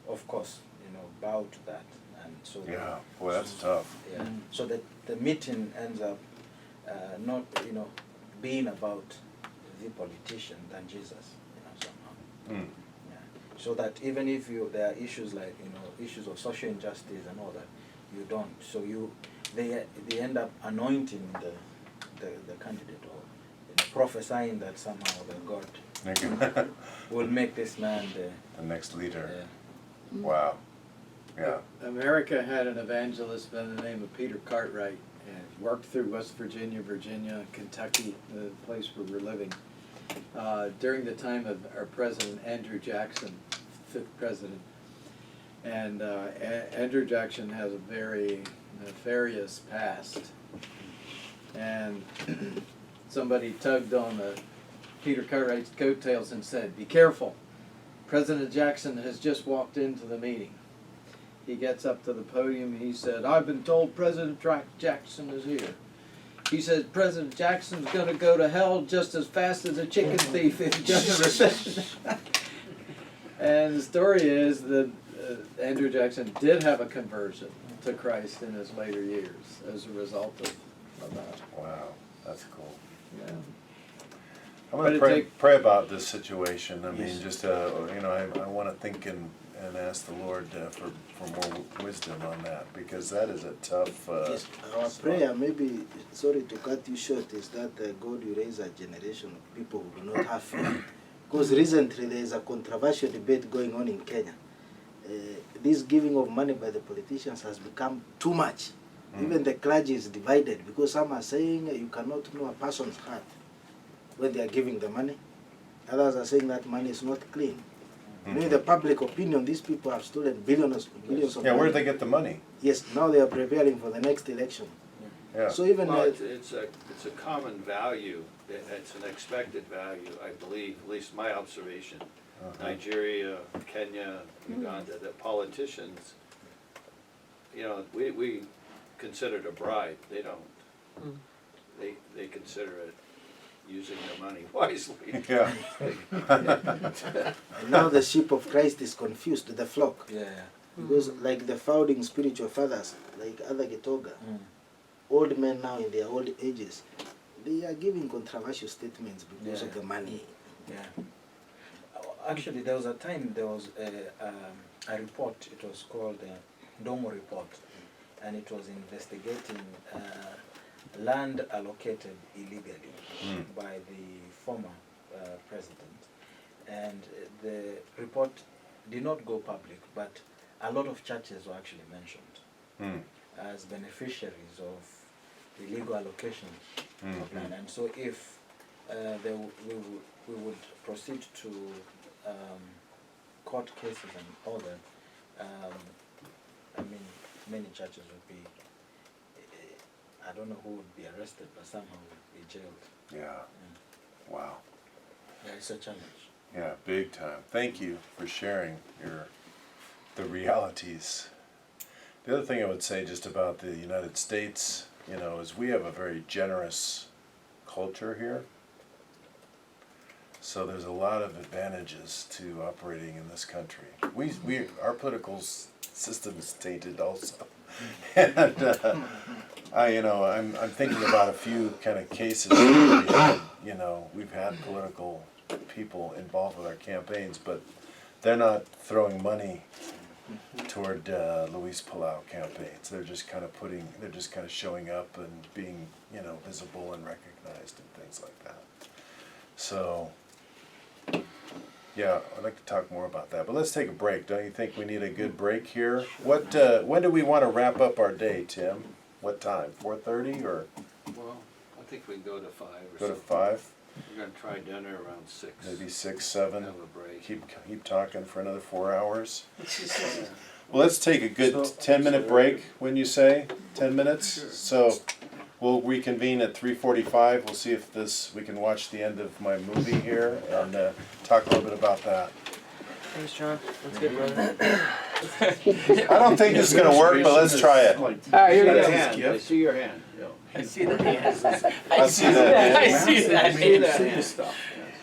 of course, you know, bow to that, and so Yeah. Boy, that's tough. yeah. So that the meeting ends up not, you know, being about the politician than Jesus, you know, somehow. Mm. Yeah. So that even if there are issues like, you know, issues of social injustice and all that, you don't. So they end up anointing the candidate, or you know, prophesying that somehow the God will make this man The next leader. yeah. Wow. Yeah. America had an evangelist by the name of Peter Cartwright, and worked through West Virginia, Kentucky, the place where we're living, during the time of our president, Andrew Jackson, 5th president. And Andrew Jackson has a very nefarious past. And somebody tugged on Peter Cartwright's coattails and said, "Be careful. President Jackson has just walked into the meeting." He gets up to the podium and he said, "I've been told President Jackson is here." He says, "President Jackson's going to go to hell just as fast as a chicken thief if he doesn't repent." And the story is that Andrew Jackson did have a conversion to Christ in his later years as a result of that. Wow. That's cool. Yeah. I'm But going it to pray about this situation. I mean, Yes. just, I want to think and ask the Lord for more wisdom on that, because that is a tough yes, our spot. prayer, maybe, sorry to cut you short, is that God will raise a generation of people who do not have fear. Because recently there is a controversial debate going on in Kenya. This giving of money by the politicians has become too much. Even the clergy is divided, because some are saying you cannot know a person's heart when they are giving the money. Others are saying that money is not clean. You know, in the public opinion, these people have stolen billions of Yeah, where money. did they get the money? Yes, now they are preparing for the next election. Yeah. So even Well, it's a common value, it's an expected value, I believe, at least my observation. Nigeria, Kenya, Uganda, that politicians you know, we consider it a bribe, they don't. Mm. They consider it using their money wisely. Yeah. And now the sheep of Christ is confused, the flock. Yeah. Because like the founding spiritual fathers, like Other Getoga, old men now in their old ages, they are giving controversial statements because of the money. Yeah. Actually, there was a time there was a report. It was called Domo report, and it was investigating land allocated illegally by the former president. And the report did not go public, but a lot of churches were actually mentioned as beneficiaries of illegal allocation of land. And so if we would proceed to court cases and all that, I mean, many churches would be, I don't know who would be arrested, but somehow would be jailed. Yeah. Wow. Yeah, it's a challenge. Yeah, big time. Thank you for sharing the realities. The other thing I would say just about the United States, you know, is we have a very generous culture here. So there's a lot of advantages to operating in this country. Our political system is tainted also. And I'm thinking about a few kind of cases where we've had political people involved with our campaigns, but they're not throwing money toward Luis Palau campaigns. They're just kind of showing up and being, visible and recognized and things like that. So, yeah, I'd like to talk more about that. But let's take a break. Don't you think we need a good break here? When do we want to wrap up our day, Tim? What time? 4:30 or? Well, I think we can go to 5 or Go to something. 5? We're gonna try dinner around 6. Maybe 6, 7. Have a break. Keep talking for another 4 hours. Well, let's take a good 10-minute break. When you say 10 minutes, so we'll reconvene at 3:45. We'll see if we can watch the end of my movie here and talk a little bit about that. Thanks, John. That's good, brother. I don't think this is gonna work, but let's try it. Alright, here we go. I see your hand. I see the hands. I see that. I see that. I see that. Stuff.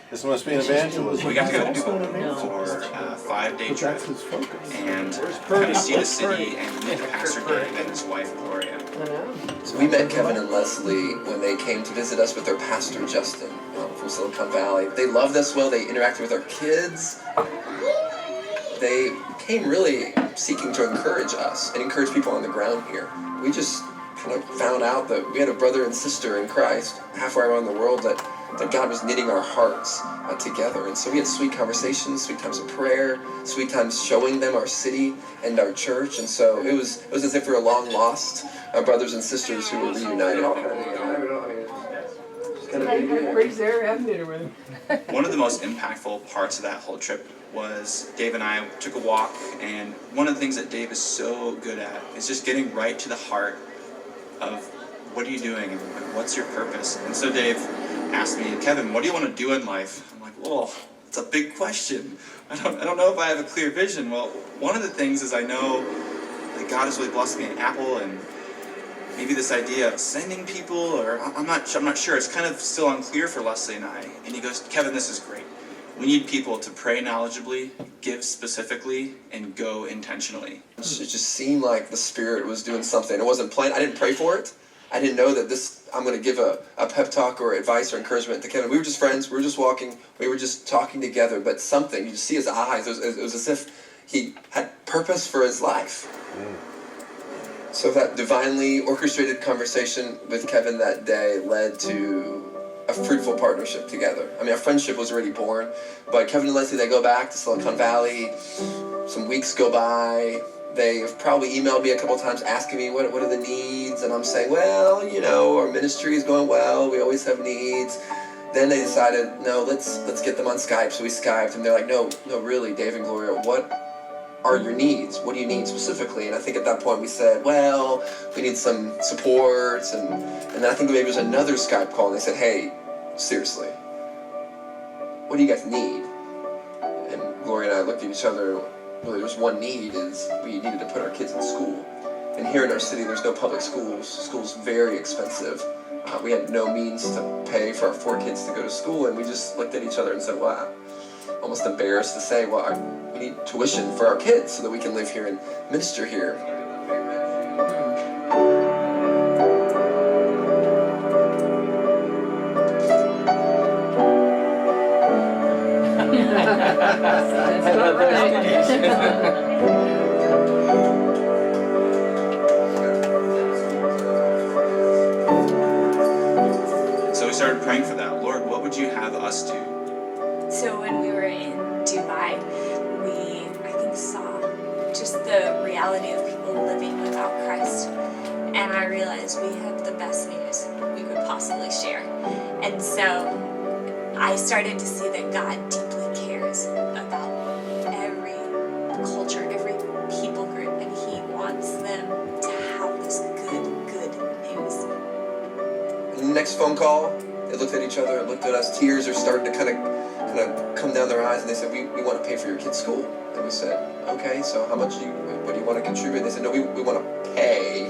This must be an evangelism. We got to go to Ogle No. for a 5-day But trip that's his focus. and kind of see the city and meet the pastor Dave and his wife Gloria. So we met Kevin and Leslie when they came to visit us with their pastor Justin from Silicon Valley. They loved us well. They interacted with our kids. They came really seeking to encourage us and encourage people on the ground here. We just kind of found out that we had a brother and sister in Christ halfway around the world that God was knitting our hearts together. And so we had sweet conversations, sweet times of prayer, sweet times showing them our city and our church. And so it was as if we were long lost brothers and sisters who were reunited. One of the most impactful parts of that whole trip was Dave and I took a walk, and one of the things that Dave is so good at is just getting right to the heart of what are you doing and what's your purpose. And so Dave asked me, Kevin, what do you want to do in life? I'm like, well, it's a big question. I don't know if I have a clear vision. Well, one of the things is I know that God has really blessed me in Apple, and maybe this idea of sending people, or I'm not sure. It's kind of still unclear for Leslie and I. And he goes, Kevin, this is great. We need people to pray knowledgeably, give specifically, and go intentionally. It just seemed like the Spirit was doing something. It wasn't planned. I didn't pray for it. I didn't know that I'm going to give a pep talk or advice or encouragement to Kevin. We were just friends. We were just walking. We were just talking together. But something, you just see his eyes. It was as if he had purpose for his life. So that divinely orchestrated conversation with Kevin that day led to a fruitful partnership together. I mean, our friendship was already born, but Kevin and Leslie, they go back to Silicon Valley. Some weeks go by. They've probably emailed me a couple times asking me what are the needs, and I'm saying, well, our ministry is going well. We always have needs. Then they decided, no, let's get them on Skype. So we Skyped, and they're like, no, really, Dave and Gloria, what are your needs? What do you need specifically? And I think at that point we said, well, we need some support, and then I think maybe it was another Skype call, and they said, hey, seriously, what do you guys need? And Gloria and I looked at each other. Really, there was one need, is we needed to put our kids in school. And here in our city, there's no public schools. School's very expensive. We had no means to pay for our 4 kids to go to school, and we just looked at each other and said, wow, almost embarrassed to say, well, we need tuition for our kids so that we can live here and minister here. So we started praying for that. Lord, what would you have us do? So when we were in Dubai, I think, saw just the reality of people living without Christ. And I realized we have the best news we could possibly share. And so I started to see that God deeply cares about every culture, every people group, and He wants them to have this good news. And the next phone call, they looked at each other and looked at us. Tears are starting to kind of come down their eyes, and they said, we want to pay for your kid's school. And we said, okay, so how much what do you want to contribute? They said, no, we want to pay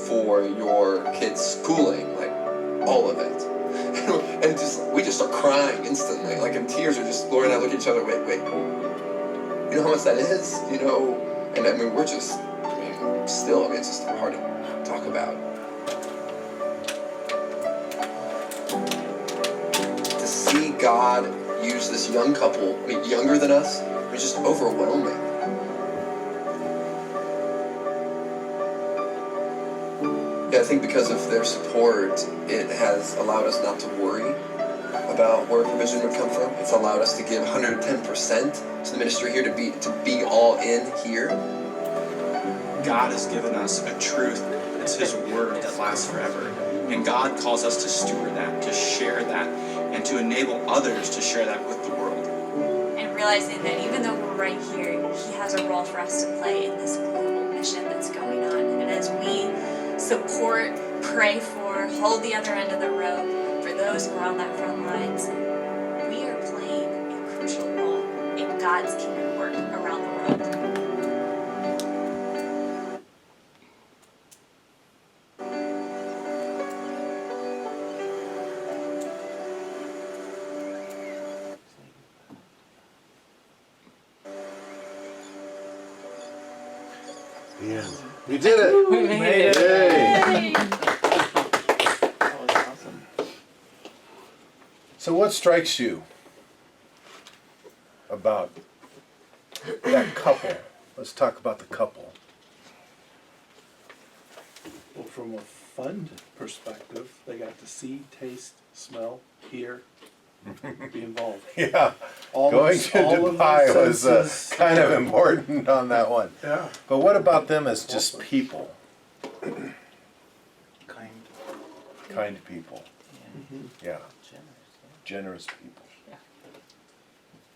for your kid's schooling, like all of it. And we just start crying instantly, like, and tears are just, Lori and I look at each other, wait, you know how much that is? You know, and I mean, we're just, still, it's just hard to talk about. To see God use this young couple, younger than us, was just overwhelming. Yeah, I think because of their support, it has allowed us not to worry about where provision would come from. It's allowed us to give 110% to the ministry here, to be all in here. God has given us a truth. It's His word that lasts forever. And God calls us to steward that, to share that, and to enable others to share that with the world. And realizing that even though we're right here, He has a role for us to play in this global mission that's going on. And as we support, pray for, hold the other end of the rope for those who are on that front lines, we are playing a crucial role in God's kingdom work around the world. The end. We did it! We made it. Yay! That was awesome. So what strikes you about that couple? Let's talk about the couple. Well, from a fun perspective, they got to see, taste, smell, hear, be involved. Yeah, All going of- to all of Dubai those was senses. kind of important on that one. Yeah. But what about them as just people? Kind people. Yeah. Generous people.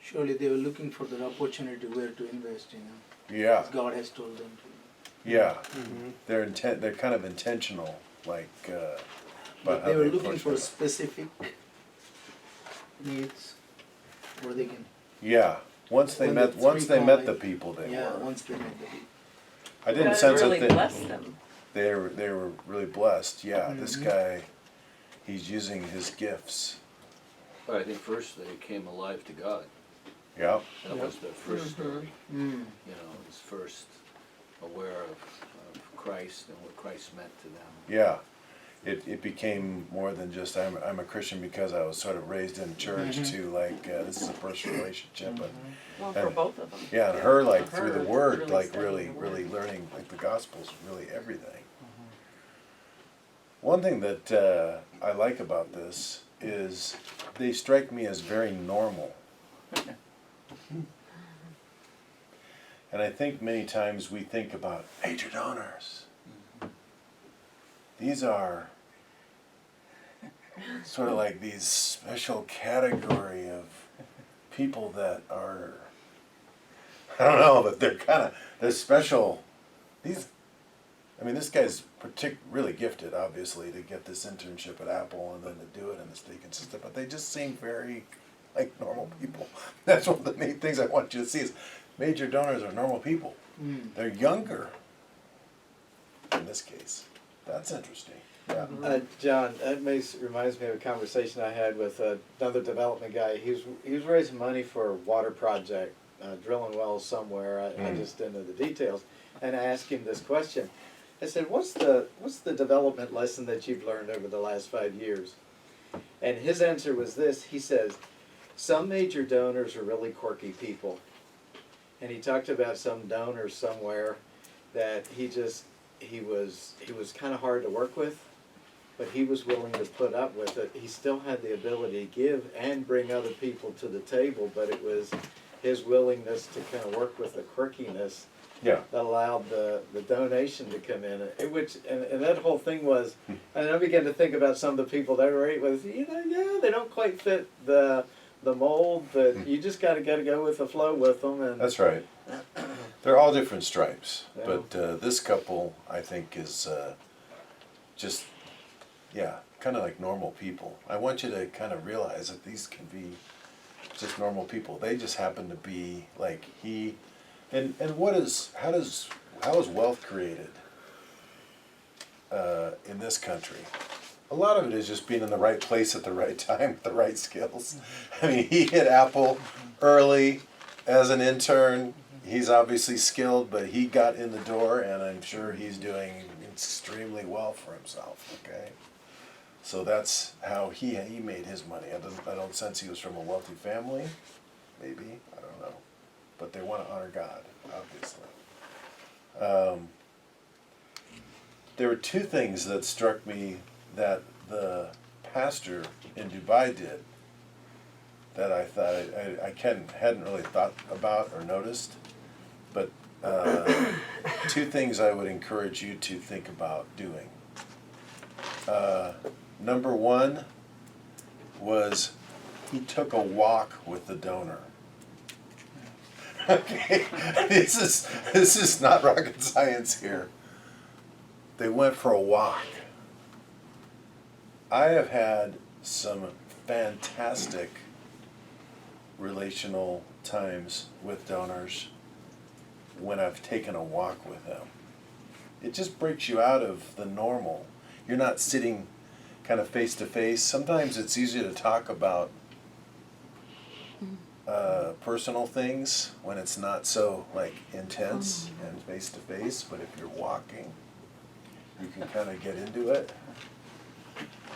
Surely they were looking for the opportunity where to invest, Yeah, as God has told them to. yeah. Mm-hmm. They're kind of intentional, like, about how They were they looking approach for it. specific needs where they can, Yeah, once they When met, the once three they met call the it- people they yeah, were. once they met the people. I didn't God sense really that they, blessed them. they were really blessed, yeah, this Mhm. guy, he's using his gifts, But I think first they came alive to God. yeah, That was their first story. Mm. You know, it was first aware of Christ and what Christ meant to them. yeah. It became more than just, I'm a Christian because I was sort of raised in church to like, this is a personal relationship, and, Well, for And- both of them. yeah, and her like For through the her, word, really like studying really, the word. really learning, like the gospel's really everything. One thing that I like about this is they strike me as very normal. And I think many times we think about major donors. These are sort of like these special category of people that are, I don't know, but they're special. This guy's really gifted, obviously, to get this internship at Apple and then to do it and to stay consistent, but they just seem very like normal people. That's one of the main things I want you to see is major donors are normal people. Mm. They're younger. in this case. That's interesting. Yeah. John, that reminds me of a conversation I had with another development guy. He was raising money for a water project, drilling wells somewhere. I just didn't know the details. And I asked him this question. I said, what's the development lesson that you've learned over the last 5 years? And his answer was this. He says, some major donors are really quirky people. And he talked about some donors somewhere that he was kind of hard to work with, but he was willing to put up with it. He still had the ability to give and bring other people to the table, but it was his willingness to kind of work with the quirkiness that allowed the donation to come in. And that whole thing was, and I began to think about some of the people that were with, they don't quite fit the mold, but you just gotta go with the flow with them. And that's right. They're all different stripes, Yeah. but this couple, I think, is just, kind of like normal people. I want you to kind of realize that these can be just normal people. They just happen to be like he, and how is wealth created in this country? A lot of it is just being in the right place at the right time with the right skills. I mean, he hit Apple early as an intern. He's obviously skilled, but he got in the door, and I'm sure he's doing extremely well for himself, okay? So that's how he made his money. I don't sense he was from a wealthy family, maybe, I don't know. But they want to honor God, obviously. There were two things that struck me that the pastor in Dubai did that I thought I hadn't really thought about or noticed. But two things I would encourage you to think about doing. Number one was he took a walk with the donor. Okay, this is not rocket science here. They went for a walk. I have had some fantastic relational times with donors when I've taken a walk with them. It just breaks you out of the normal. You're not sitting kind of face to face. Sometimes it's easier to talk about personal things when it's not so like intense and face to face, but if you're walking, you can kind of get into it.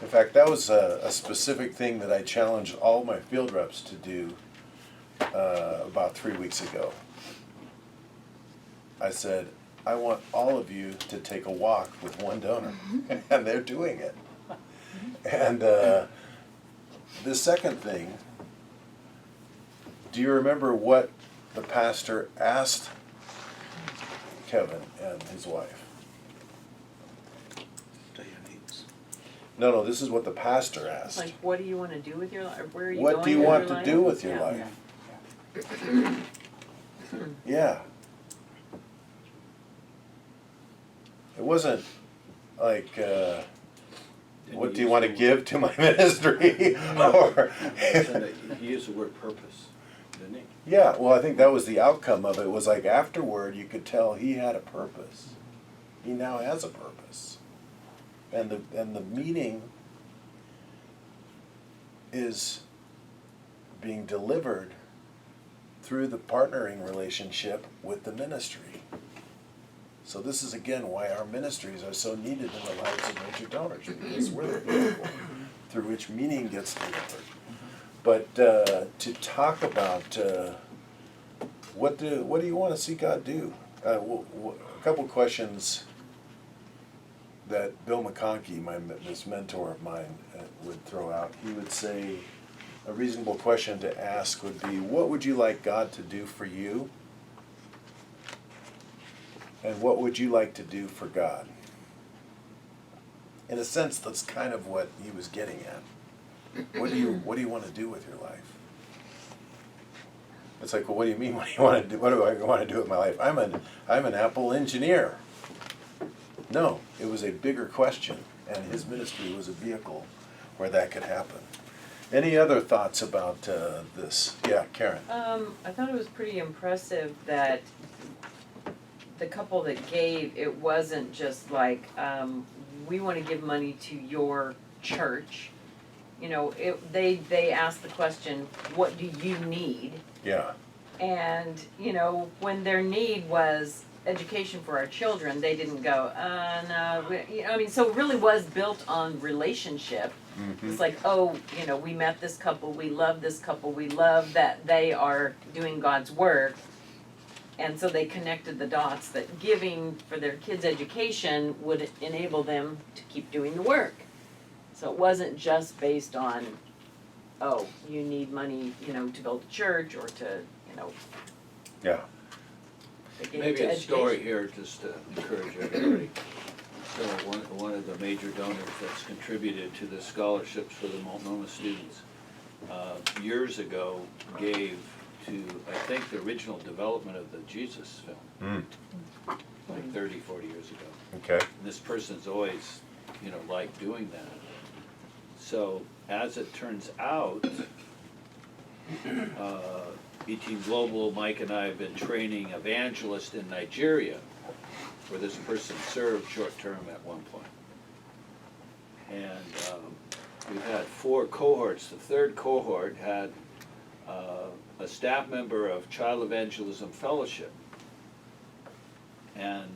In fact, that was a specific thing that I challenged all my field reps to do about 3 weeks ago. I said, I want all of you to take a walk with one donor, and they're doing it. And the second thing, do you remember what the pastor asked Kevin and his wife? No, this is what the pastor asked. Like, what do you want to do with your life? Where are you What going do you with want your to life? do with your Yeah. life? Yeah. It wasn't like, what do you want to give to my ministry? Or He used the word purpose, didn't he? yeah, well, I think that was the outcome of it. It was like afterward, you could tell he had a purpose. He now has a purpose. And the meaning is being delivered through the partnering relationship with the ministry. So this is again why our ministries are so needed in the lives of major donors, because we're the vehicle through which meaning gets delivered. But to talk about what do you want to see God do? A couple questions that Bill McConkey, this mentor of mine, would throw out. He would say a reasonable question to ask would be, what would you like God to do for you? And what would you like to do for God? In a sense, that's kind of what he was getting at. What do you want to do with your life? It's like, well, what do you mean? What do you want to do? What do I want to do with my life? I'm an Apple engineer. No, it was a bigger question, and his ministry was a vehicle where that could happen. Any other thoughts about this? Yeah, Karen. I thought it was pretty impressive that the couple that gave, it wasn't just like, we wanna give money to your church. You know, they asked the question, what do you need? Yeah. And, you know, when their need was education for our children, they didn't go, no, you know, I mean, so it really was built on relationship. It's like, oh, you know, we met this couple, we love this couple, we love that they are doing God's work. And so they connected the dots that giving for their kids' education would enable them to keep doing the work. So it wasn't just based on, oh, you need money, you know, to build a church or to, you know, Yeah. to get Maybe into a story education. here just to encourage everybody. So one of the major donors that's contributed to the scholarships for the Multnomah students, years ago gave to, I think, the original development of the Jesus film, like 30, 40 years ago. Okay. And this person's always, you know, liked doing that. So as it turns out, E-Team Global, Mike and I have been training evangelists in Nigeria, where this person served short-term at one point. And we've had 4 cohorts. The third cohort had a staff member of Child Evangelism Fellowship. And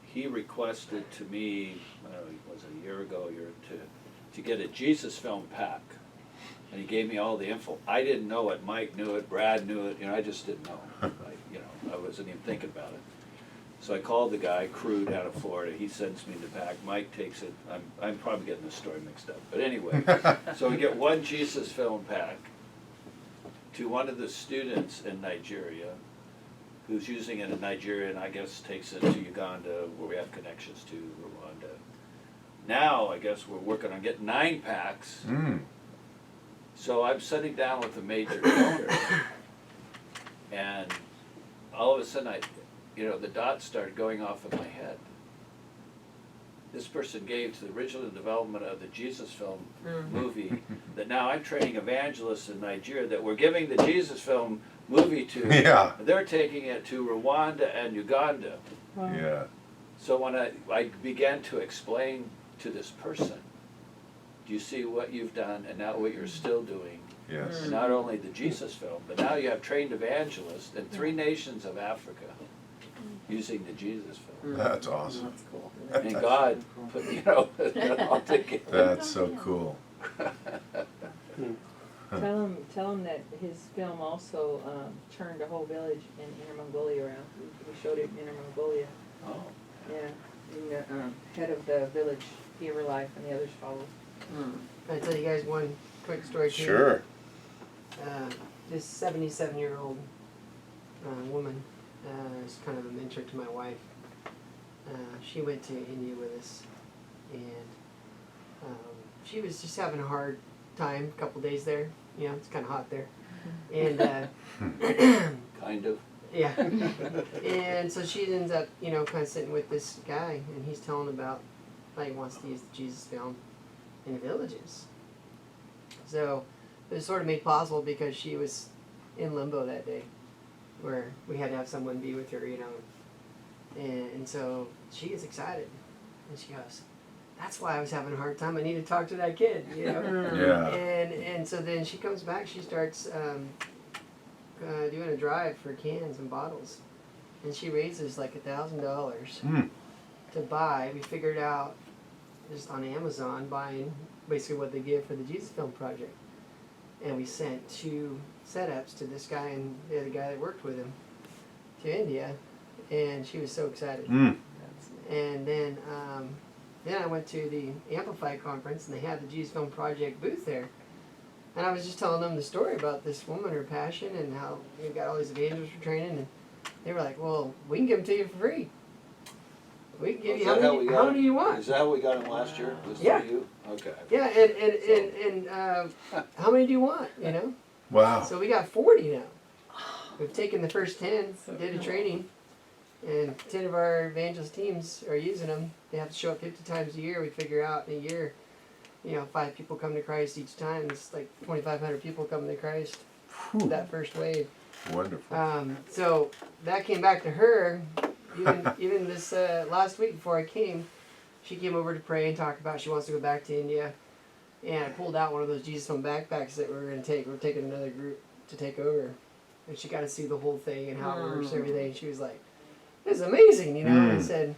he requested to me, I don't know, it was a year ago, to get a Jesus film pack. And he gave me all the info. I didn't know it, Mike knew it, Brad knew it, you know, I just didn't know. I wasn't even thinking about it. So I called the guy, Crew down in Florida, he sends me the pack, Mike takes it, I'm probably getting the story mixed up, but anyway. So we get one Jesus film pack to one of the students in Nigeria, who's using it in Nigeria and I guess takes it to Uganda, where we have connections to Rwanda. Now, I guess we're working on getting 9 packs. So I'm sitting down with a major donor, and all of a sudden the dots started going off in my head. This person gave to the original development of the Jesus film movie, that now I'm training evangelists in Nigeria that we're giving the Jesus film movie to. Yeah. They're taking it to Rwanda and Uganda. Yeah. So when I began to explain to this person, do you see what you've done and now what you're still doing? Yes. And not only the Jesus film, but now you have trained evangelists in 3 nations of Africa using the Jesus film. That's awesome. That's cool. And God put, it all together. That's so cool. Tell him that his film also turned a whole village in Inner Mongolia around. We showed it in Inner Mongolia. Oh. Yeah, and the head of the village gave her life, and the others followed. Can I tell you guys one quick story too? Sure. This 77-year-old woman is kind of a mentor to my wife. She went to India with us, and she was just having a hard time a couple days there. You know, it's kind of hot there. And Kind of. yeah. And so she ends up, kind of sitting with this guy, and he's telling about how he wants to use the Jesus film in the villages. So it was sort of made possible because she was in limbo that day, where we had to have someone be with her, and so she gets excited, and she goes, "That's why I was having a hard time. I need to talk to that kid," Yeah. And so then she comes back. She starts doing a drive for cans and bottles, and she raises like $1,000 to buy. We figured out just on Amazon buying basically what they give for the Jesus Film Project, and we sent 2 setups to this guy and the other guy that worked with him to India, and she was so excited. And then I went to the Amplify conference, and they had the Jesus Film Project booth there. And I was just telling them the story about this woman, her passion, and how we got all these evangelists for training. And they were like, "Well, we can give them to you for free. We can give you how many do you want?" Is that how we got him last year? Was Yeah. that you? Okay. Yeah, and how many do you want? Wow. So we got 40 now. We've taken the first 10, did a training, and 10 of our evangelist teams are using them. They have to show up 50 times a year. We figure out in a year, 5 people come to Christ each time. It's like 2,500 people coming to Christ that first wave. Wonderful. So that came back to her. Even this last week before I came, she came over to pray and talk about she wants to go back to India. And I pulled out one of those Jesus Home backpacks that we were going to take. We're taking another group to take over. And she got to see the whole thing and how it works and everything. And she was like, "This is amazing," you know. And I said,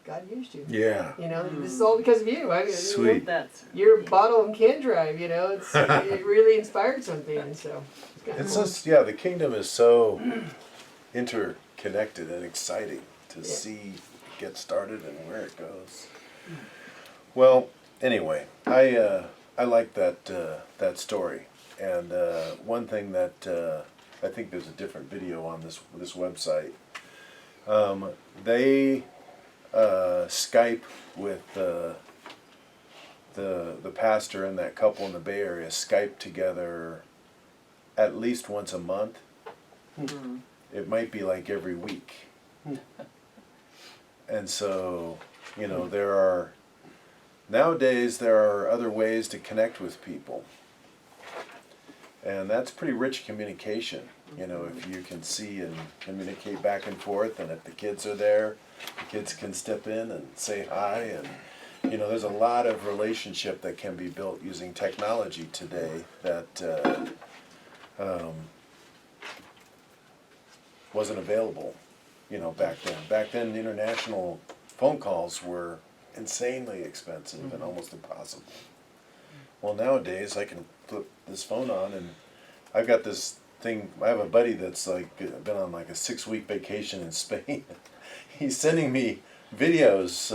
"God used you. Yeah. You know, this is all because of you. I mean, Sweet. That's your bottle and can drive, you know, it really inspired something." And so It's just, yeah, the kingdom is so interconnected and exciting to see get started and where it goes. Well, anyway, I like that story, and one thing that I think there's a different video on this website. They Skype with the pastor and that couple in the Bay Area. Skype together at least once a month. It might be like every week. And so, you know, nowadays there are other ways to connect with people. And that's pretty rich communication, you know, if you can see and communicate back and forth, and if the kids are there, the kids can step in and say hi, and, you know, there's a lot of relationship that can be built using technology today that wasn't available, you know, back then. Back then, international phone calls were insanely expensive and almost impossible. Well, nowadays, I can flip this phone on, and I've got this thing. I have a buddy that's like been on like a 6-week vacation in Spain. He's sending me videos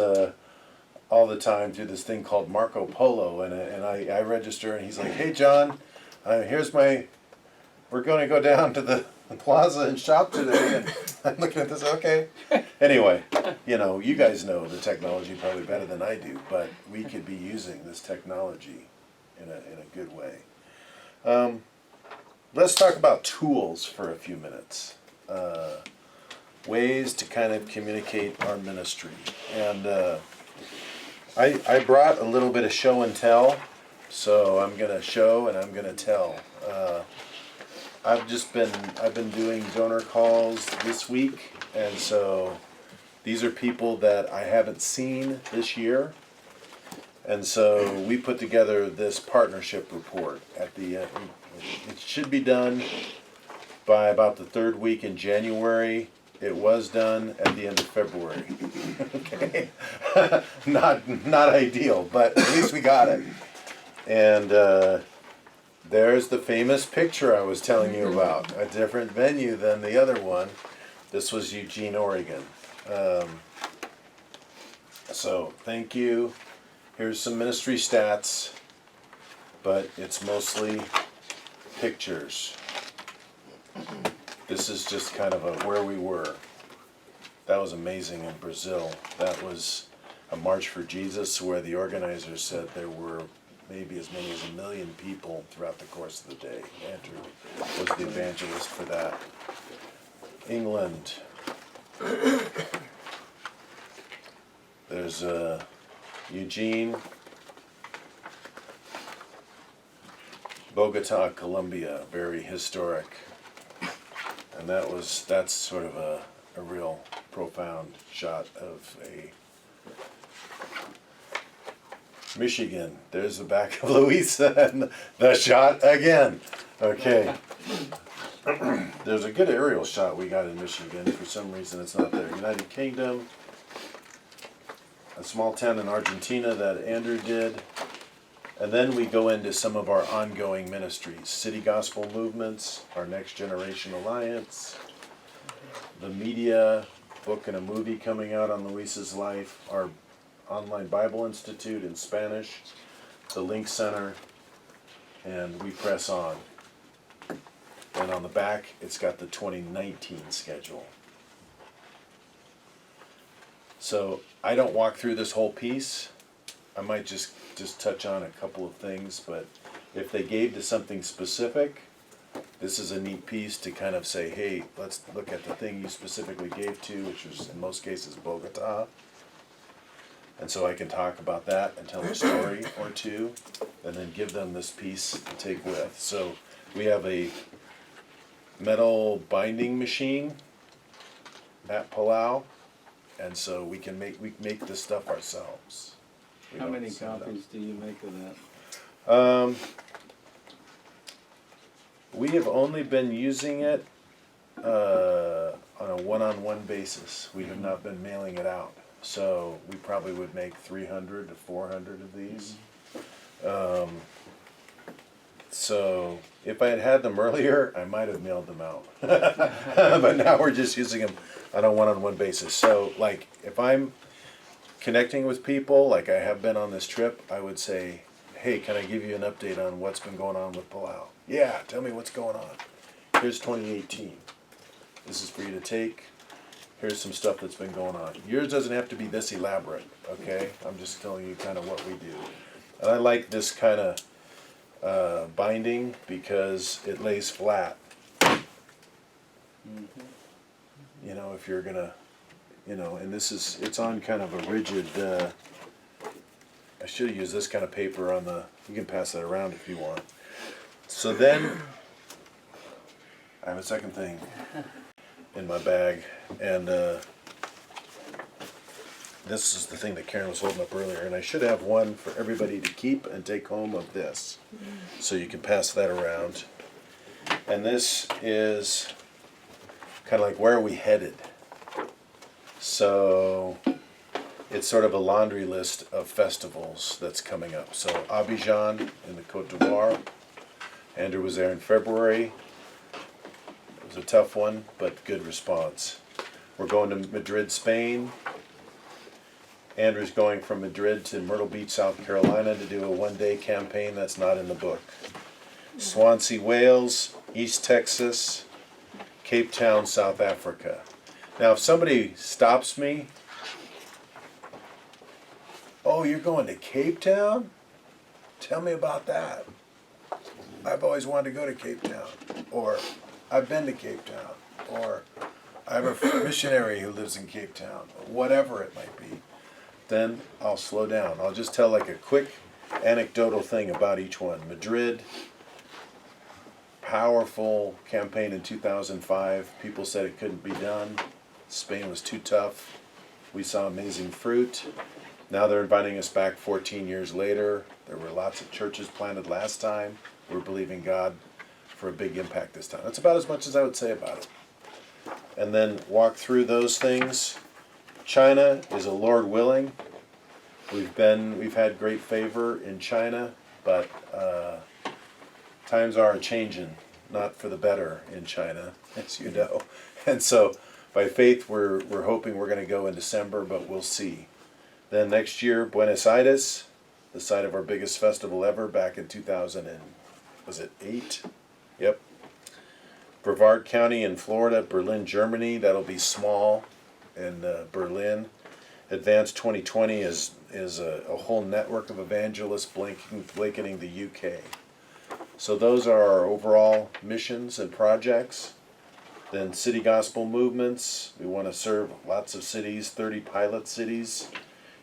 all the time through this thing called Marco Polo, and I register, and he's like, "Hey, John, we're going to go down to the plaza and shop today," and I'm looking at this, okay. Anyway, you know, you guys know the technology probably better than I do, but we could be using this technology in a good way. Let's talk about tools for a few minutes. Ways to kind of communicate our ministry. And I brought a little bit of show and tell, so I'm going to show and I'm going to tell. I've been doing donor calls this week, and so these are people that I haven't seen this year. And so we put together this partnership report at the end. It should be done by about the 3rd week in January. It was done at the end of February. Okay, not ideal, but at least we got it. And there's the famous picture I was telling you about. A different venue than the other one. This was Eugene, Oregon. So thank you. Here's some ministry stats, but it's mostly pictures. This is just kind of where we were. That was amazing in Brazil. That was a March for Jesus where the organizers said there were maybe as many as 1 million people throughout the course of the day. Andrew was the evangelist for that. England. There's Eugene, Bogota, Colombia, very historic. And that's sort of a real profound shot of a Michigan. There's the back of Louisa and the shot again. Okay. There's a good aerial shot we got in Michigan. For some reason it's not there. United Kingdom. A small town in Argentina that Andrew did. And then we go into some of our ongoing ministries. City Gospel Movements, our Next Generation Alliance, the media, book and a movie coming out on Luisa's life, our online Bible Institute in Spanish, the Link Center, and We Press On. And on the back, it's got the 2019 schedule. So I don't walk through this whole piece. I might just touch on a couple of things, but if they gave to something specific, this is a neat piece to kind of say, hey, let's look at the thing you specifically gave to, which was in most cases Bogota. And so I can talk about that and tell a story or two, and then give them this piece to take with. So we have a metal binding machine at Palau, and so we make this stuff ourselves. We How don't many send it copies do you make of that? out. We have only been using it on a one-on-one basis. We have not been mailing it out. So we probably would make 300 to 400 of these. So if I had had them earlier, I might have mailed them out. But now we're just using them on a one-on-one basis. So like if I'm connecting with people, like I have been on this trip, I would say, hey, can I give you an update on what's been going on with Palau? Yeah, tell me what's going on. Here's 2018. This is for you to take. Here's some stuff that's been going on. Yours doesn't have to be this elaborate, okay? I'm just telling you kind of what we do. And I like this kind of binding because it lays flat. You know, if you're gonna, you know, and it's on kind of a rigid, I should have used this kind of paper on the, you can pass that around if you want. So then, I have a second thing in my bag, and this is the thing that Karen was holding up earlier, and I should have one for everybody to keep and take home of this, so you can pass that around. And this is kind of like, where are we headed? So it's sort of a laundry list of festivals that's coming up. So Abidjan in the Côte d'Ivoire. Andrew was there in February. It was a tough one, but good response. We're going to Madrid, Spain. Andrew's going from Madrid to Myrtle Beach, South Carolina to do a one-day campaign that's not in the book. Swansea, Wales, East Texas, Cape Town, South Africa. Now if somebody stops me, oh, you're going to Cape Town? Tell me about that. I've always wanted to go to Cape Town. Or I've been to Cape Town. Or I have a missionary who lives in Cape Town. Whatever it might be. Then I'll slow down. I'll just tell like a quick anecdotal thing about each one. Madrid, powerful campaign in 2005. People said it couldn't be done. Spain was too tough. We saw amazing fruit. Now they're inviting us back 14 years later. There were lots of churches planted last time. We're believing God for a big impact this time. That's about as much as I would say about it. And then walk through those things. China is a Lord willing. We've had great favor in China, but times are changing, not for the better in China, as you know. And so by faith we're hoping we're going to go in December, but we'll see. Then next year, Buenos Aires, the site of our biggest festival ever back in 2008? Yep. Brevard County in Florida, Berlin, Germany, that'll be small in Berlin. Advance 2020 is a whole network of evangelists blanketing the UK. So those are our overall missions and projects. Then city gospel movements. We want to serve lots of cities, 30 pilot cities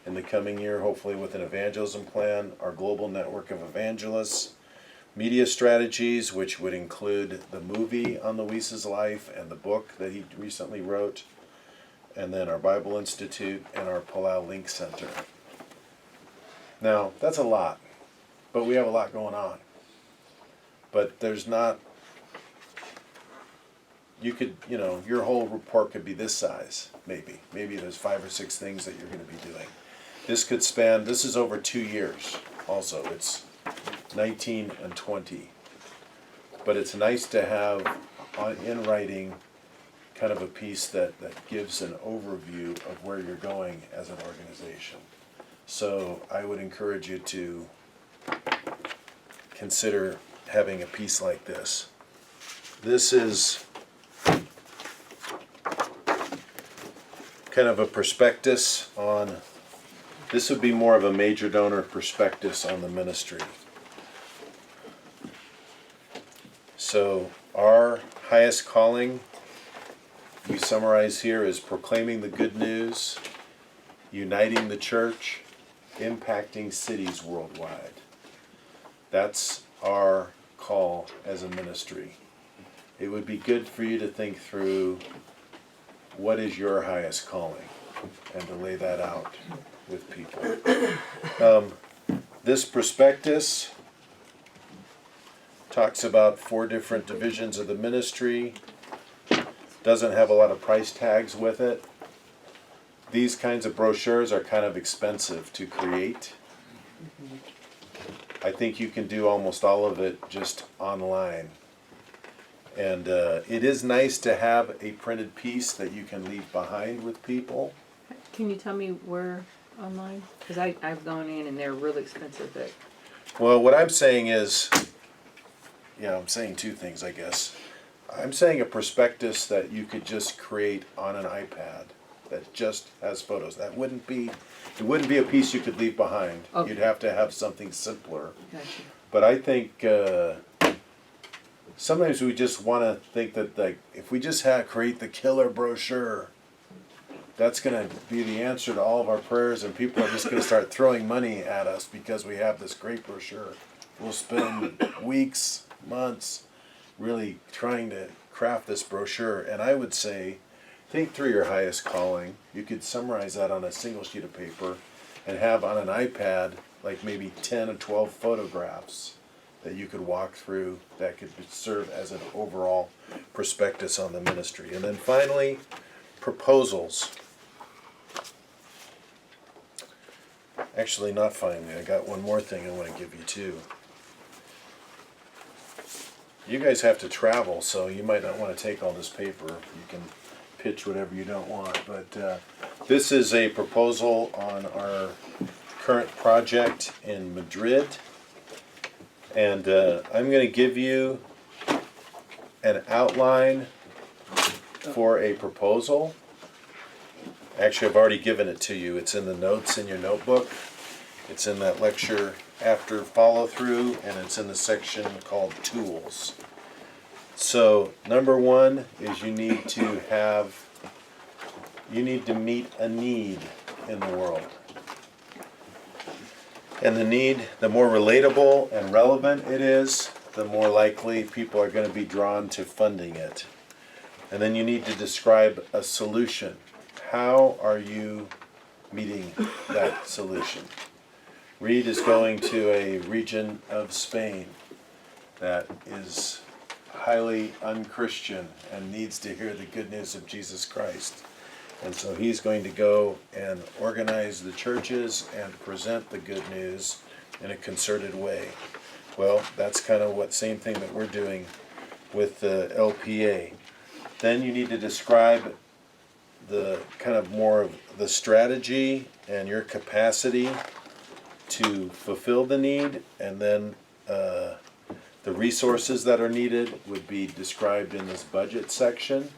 in the coming year, hopefully with an evangelism plan. Our global network of evangelists. Media strategies, which would include the movie on Luis's life and the book that he recently wrote. And then our Bible Institute and our Palau Link Center. Now, that's a lot, but we have a lot going on. But there's not, you could, you know, your whole report could be this size, maybe. Maybe there's 5 or 6 things that you're going to be doing. This could span, this is over 2 years also. It's 19 and 20. But it's nice to have in writing kind of a piece that gives an overview of where you're going as an organization. So I would encourage you to consider having a piece like this. This is kind of a prospectus on, this would be more of a major donor prospectus on the ministry. So our highest calling, we summarize here, is proclaiming the good news, uniting the church, impacting cities worldwide. That's our call as a ministry. it would be good for you to think through what is your highest calling and to lay that out with people. This prospectus talks about 4 different divisions of the ministry, doesn't have a lot of price tags with it. These kinds of brochures are kind of expensive to create. I think you can do almost all of it just online. And it is nice to have a printed piece that you can leave behind with people. Can you tell me where online? Because I've gone in and they're really expensive. But Well, what I'm saying is, I'm saying 2 things, I guess. I'm saying a prospectus that you could just create on an iPad that just has photos. It wouldn't be a piece you could leave behind. Okay. You'd have to have something simpler. gotcha. But I think sometimes we just want to think that, like, if we just create the killer brochure, that's going to be the answer to all of our prayers, and people are just going to start throwing money at us because we have this great brochure. We'll spend weeks, months, really trying to craft this brochure. And I would say, think through your highest calling. You could summarize that on a single sheet of paper and have on an iPad like maybe 10 or 12 photographs that you could walk through that could serve as an overall prospectus on the ministry. And then finally, proposals. Actually, not finally. I got one more thing I want to give you too. You guys have to travel, so you might not want to take all this paper. You can pitch whatever you don't want. But this is a proposal on our current project in Madrid. And I'm going to give you an outline for a proposal. Actually, I've already given it to you. It's in the notes in your notebook. It's in that lecture after follow-through, and it's in the section called Tools. So, number 1 is you need to meet a need in the world. And the need, the more relatable and relevant it is, the more likely people are going to be drawn to funding it. And then you need to describe a solution. How are you meeting that solution? Reed is going to a region of Spain that is highly unchristian and needs to hear the good news of Jesus Christ. And so he's going to go and organize the churches and present the good news in a concerted way. Well, that's kind of what same thing that we're doing with the LPA. Then you need to describe the kind of more of the strategy and your capacity to fulfill the need, and then the resources that are needed would be described in this budget section.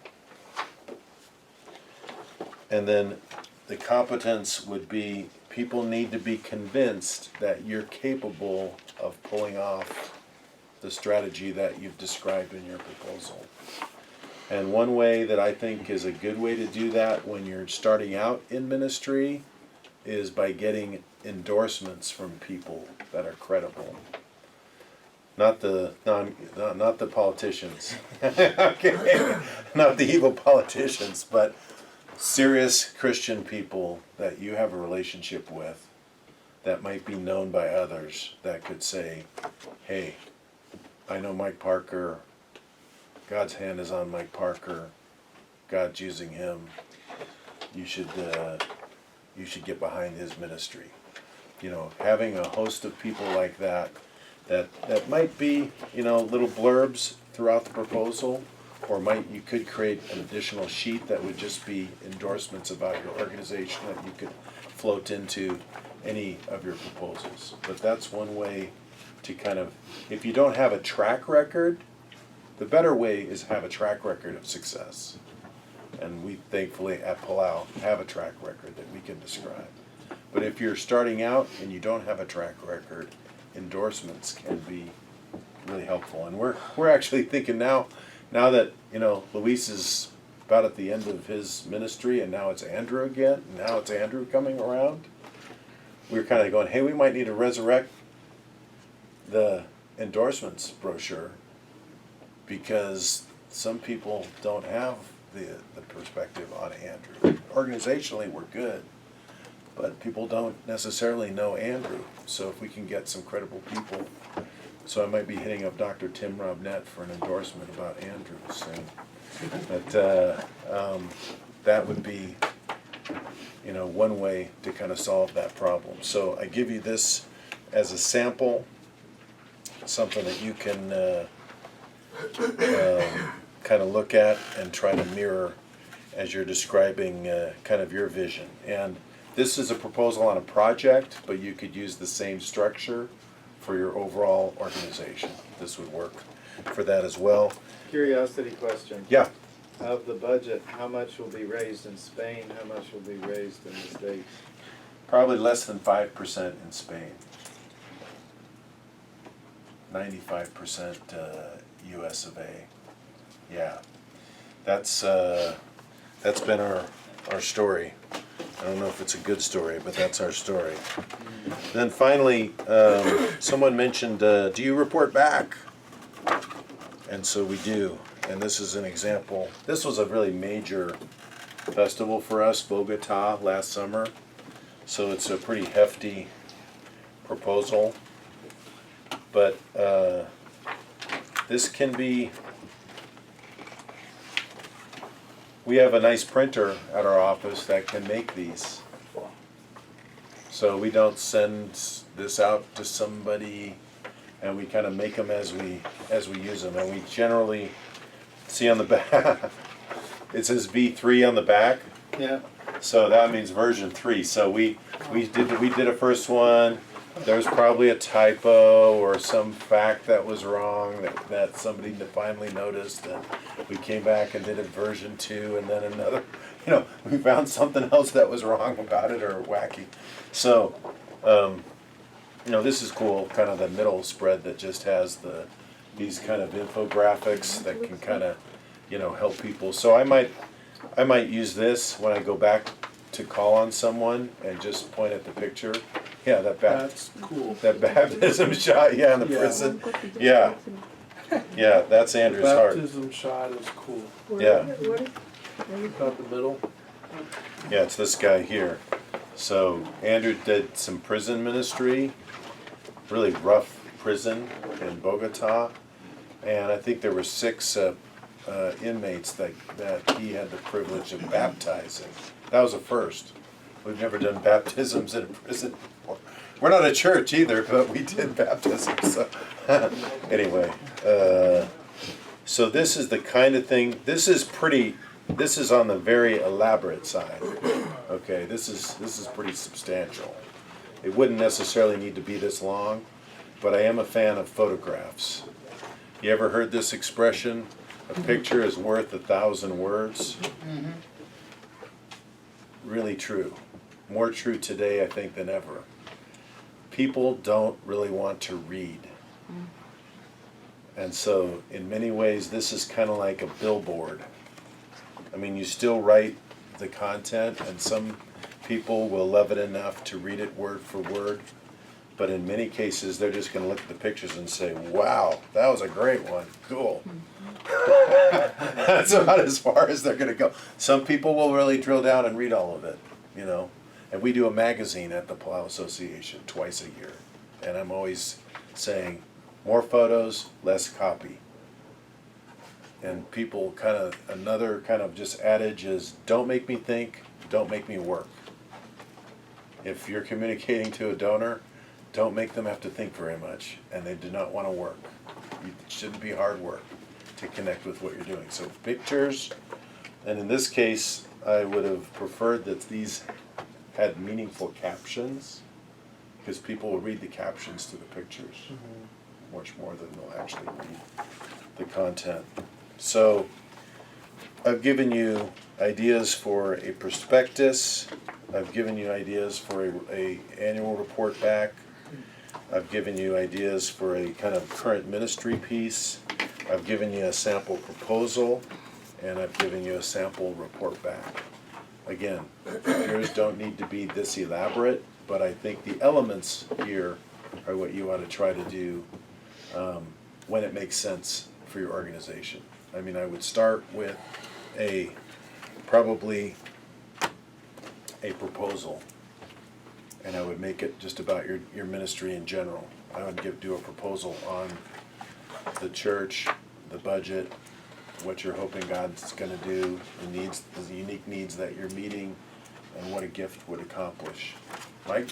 And then the competence would be, people need to be convinced that you're capable of pulling off the strategy that you've described in your proposal. And one way that I think is a good way to do that when you're starting out in ministry is by getting endorsements from people that are credible. Not the politicians. Okay. Not the evil politicians, but serious Christian people that you have a relationship with that might be known by others that could say, hey, I know Mike Parker, God's hand is on Mike Parker, God's using him, you should get behind his ministry. You know, having a host of people like that might be, little blurbs throughout the proposal, or you could create an additional sheet that would just be endorsements about your organization that you could float into any of your proposals. But that's one way to kind of, if you don't have a track record, the better way is have a track record of success. And we thankfully at Palau have a track record that we can describe. But if you're starting out and you don't have a track record, endorsements can be really helpful. And we're actually thinking now that, Luis is about at the end of his ministry, and now it's Andrew again, and now it's Andrew coming around, we're kind of going, hey, we might need to resurrect the endorsements brochure, because some people don't have the perspective on Andrew. Organizationally, we're good, but people don't necessarily know Andrew. So if we can get some credible people, so I might be hitting up Dr. Tim Robnett for an endorsement about Andrew soon. But that would be, one way to kind of solve that problem. So I give you this as a sample, something that you can kind of look at and try to mirror as you're describing kind of your vision. And this is a proposal on a project, but you could use the same structure for your overall organization. This would work for that as well. Curiosity question. Yeah. Of the budget, how much will be raised in Spain? How much will be raised in the States? Probably less than 5% in Spain. 95% US of A. Yeah. That's been our story. I don't know if it's a good story, but that's our story. Then finally, someone mentioned, do you report back? And so we do. And this is an example. This was a really major festival for us, Bogota, last summer. So it's a pretty hefty proposal. But this can be, we have a nice printer at our office that can make these. So we don't send this out to somebody, and we kind of make them as we use them. And we generally see on the back, it says V3 on the back. Yeah. So that means version 3. So we did a first one. There's probably a typo or some fact that was wrong that somebody finally noticed, and we came back and did a version 2, and then another. We found something else that was wrong about it or wacky. So, this is cool. Kind of the middle spread that just has these kind of infographics that can kind of, help people. So I might use this when I go back to call on someone and just point at the picture. Yeah, That's cool. that baptism shot, in the prison. Yeah. Yeah, that's Andrew's heart. Baptism shot is cool. Yeah. About the middle. Yeah, it's this guy here. So Andrew did some prison ministry, really rough prison in Bogota, and I think there were 6 inmates that he had the privilege of baptizing. That was a first. We've never done baptisms in a prison before. We're not a church either, but we did baptisms. So anyway, so this is the kind of thing. This is on the very elaborate side. Okay, this is pretty substantial. It wouldn't necessarily need to be this long, but I am a fan of photographs. You ever heard this expression? A picture is worth 1,000 words. Mm-hmm. Really true. More true today, I think, than ever. People don't really want to read. And so, in many ways, this is kind of like a billboard. I mean, you still write the content, and some people will love it enough to read it word for word. But in many cases, they're just going to look at the pictures and say, wow, that was a great one. Cool. That's about as far as they're going to go. Some people will really drill down and read all of it, And we do a magazine at the Palau Association twice a year. And I'm always saying, more photos, less copy. And people another kind of just adage is, don't make me think, don't make me work. If you're communicating to a donor, don't make them have to think very much, and they do not want to work. It shouldn't be hard work to connect with what you're doing. So pictures, and in this case, I would have preferred that these had meaningful captions, because people will read the captions to the pictures much more than they'll actually read the content. So I've given you ideas for a prospectus. I've given you ideas for a annual report back. I've given you ideas for a kind of current ministry piece. I've given you a sample proposal, and I've given you a sample report back. Again, yours don't need to be this elaborate, but I think the elements here are what you ought to try to do when it makes sense for your organization. I mean, I would start with probably a proposal, and I would make it just about your ministry in general. I would do a proposal on the church, the budget, what you're hoping God's gonna do, the unique needs that you're meeting, and what a gift would accomplish. Mike?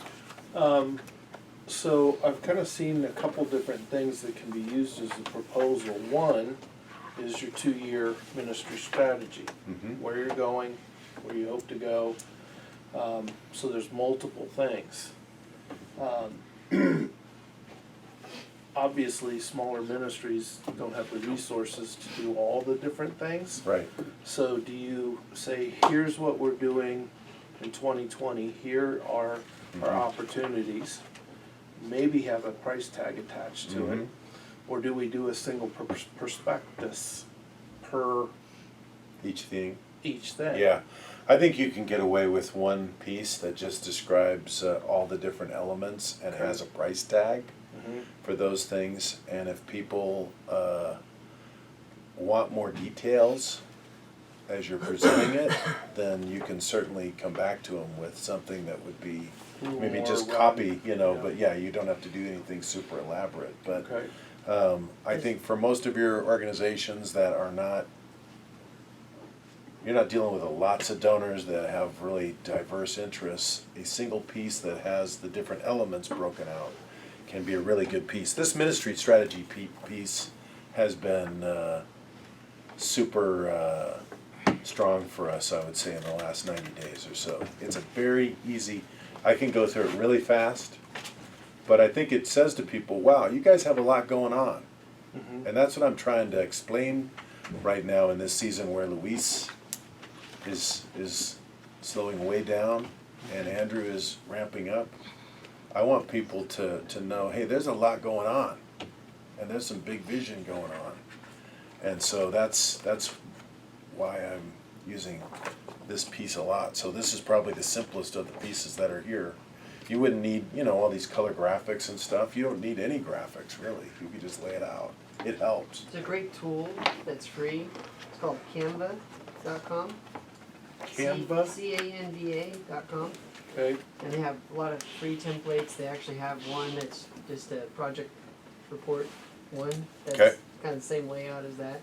So I've kind of seen a couple different things that can be used as a proposal. One is your 2-year ministry strategy, where you're going, where you hope to go. So there's multiple things. Obviously, smaller ministries don't have the resources to do all the different things. Right. So do you say, here's what we're doing in 2020, here are our opportunities, maybe have a price tag attached to it, or do we do a single prospectus per Each thing. each thing? Yeah. I think you can get away with one piece that just describes all the different elements and has a price tag for those things. And if people want more details as you're presenting it, then you can certainly come back to them with something that would be maybe More just run. copy, Yeah. but yeah, you don't have to do anything super elaborate. But Okay. I think for most of your organizations that are not, you're not dealing with lots of donors that have really diverse interests, a single piece that has the different elements broken out can be a really good piece. This ministry strategy piece has been super strong for us, I would say, in the last 90 days or so. It's a very easy, I can go through it really fast, but I think it says to people, wow, you guys have a lot going on. And that's what I'm trying to explain right now in this season where Luis is slowing way down and Andrew is ramping up. I want people to know, hey, there's a lot going on, and there's some big vision going on. And so that's why I'm using this piece a lot. So this is probably the simplest of the pieces that are here. You wouldn't need, all these color graphics and stuff. You don't need any graphics, really. You could just lay it out. It helps. It's a great tool that's free. It's called Canva.com. Canva? Canva.com. Okay. And they have a lot of free templates. They actually have one that's just a project report one that's Okay. kind of the same layout as that.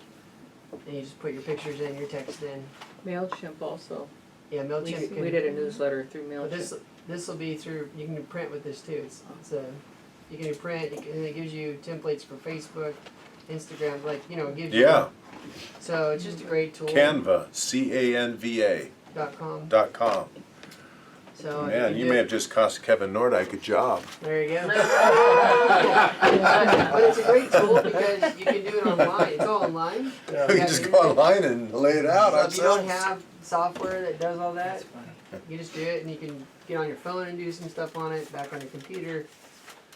And you just put your pictures in, your text in. MailChimp also. Yeah, MailChimp can. We did a newsletter through But MailChimp. this will be through, you can do print with this too. You can do print, and it gives you templates for Facebook, Instagram, it gives you. Yeah. So it's just a great tool. Canva, CANVA .com. .com. So Man, you may have just cost Kevin Nordyke a job. There you go. But it's a great tool because you can do it online. It's all online. We can just go online and lay it out So if you don't ourselves. have software that does all that, you just do it, and you can get on your phone and do some stuff on it, back on your computer.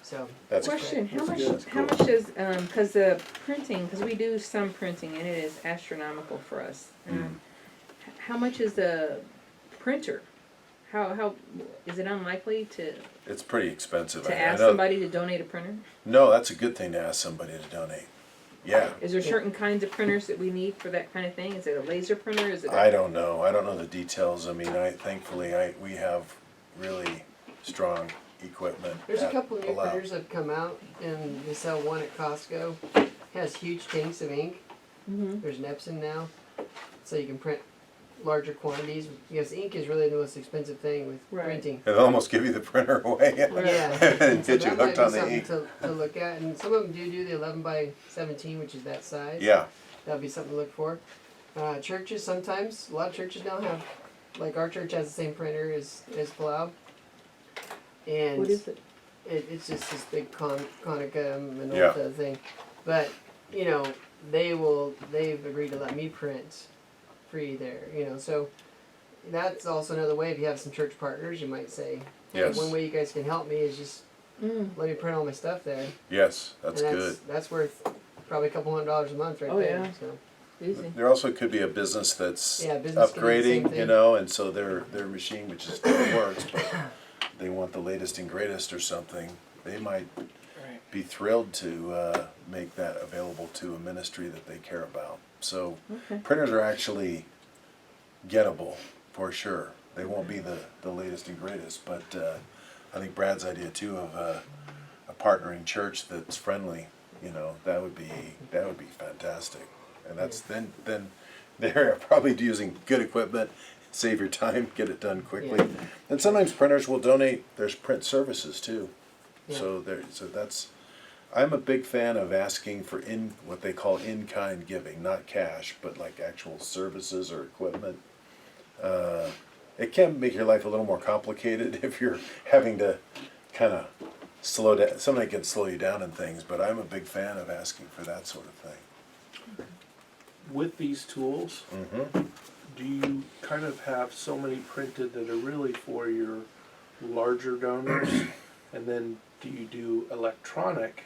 So That's Question, how much, good. how much does, cause the printing, cause we do some printing and it is astronomical for us. How much is the printer? How, is it unlikely to It's pretty expensive. I ask know. somebody to donate a printer? No, that's a good thing to ask somebody to donate. Yeah. Is there certain kinds of printers that we need for that kind of thing? Is it a laser printer? Is it I don't know. I don't know the details. I mean, thankfully we have really strong equipment. there's a at couple new Palau. printers that have come out, and they sell one at Costco. It has huge tanks of ink. There's an Epson now, so you can print larger quantities, because ink is really the most expensive thing with Right. printing. It'll almost give you the printer away. Yeah, And so get you that might hooked be on the something ink. to look at, and some of them do the 11 by 17, which is that size. Yeah. That'd be something to look for. Churches sometimes, a lot of churches now have, like our church has the same printer as Palau. And What is it? it's just this big Konica Yeah. Minolta thing. But, they've agreed to let me print free there, so that's also another way. If you have some church partners, you might say, hey, Yes. one way you guys can help me is just let me print all my stuff there. Yes, that's And good. That's worth probably a couple $100 a month right Oh, there. yeah. So. Easy. There also could be a business that's Yeah, business can do the same upgrading, thing. and so their machine, which still works, but they want the latest and greatest or something. They might be thrilled to make that available to a ministry that they care about. So Okay. printers are actually gettable for sure. They won't be the latest and greatest, but I think Brad's idea too of a partnering church that's friendly, you know, that would be fantastic. And that's then they're probably using good equipment, save your time, get it done quickly. Yeah. And sometimes printers will donate. There's print services too. Yeah. So that's. I'm a big fan of asking for what they call in-kind giving, not cash, but like actual services or equipment. It can make your life a little more complicated if you're having to kind of slow down. Somebody can slow you down in things, but I'm a big fan of asking for that sort of thing. With these tools, do you kind of have so many printed that are really for your larger donors, and then do you do electronic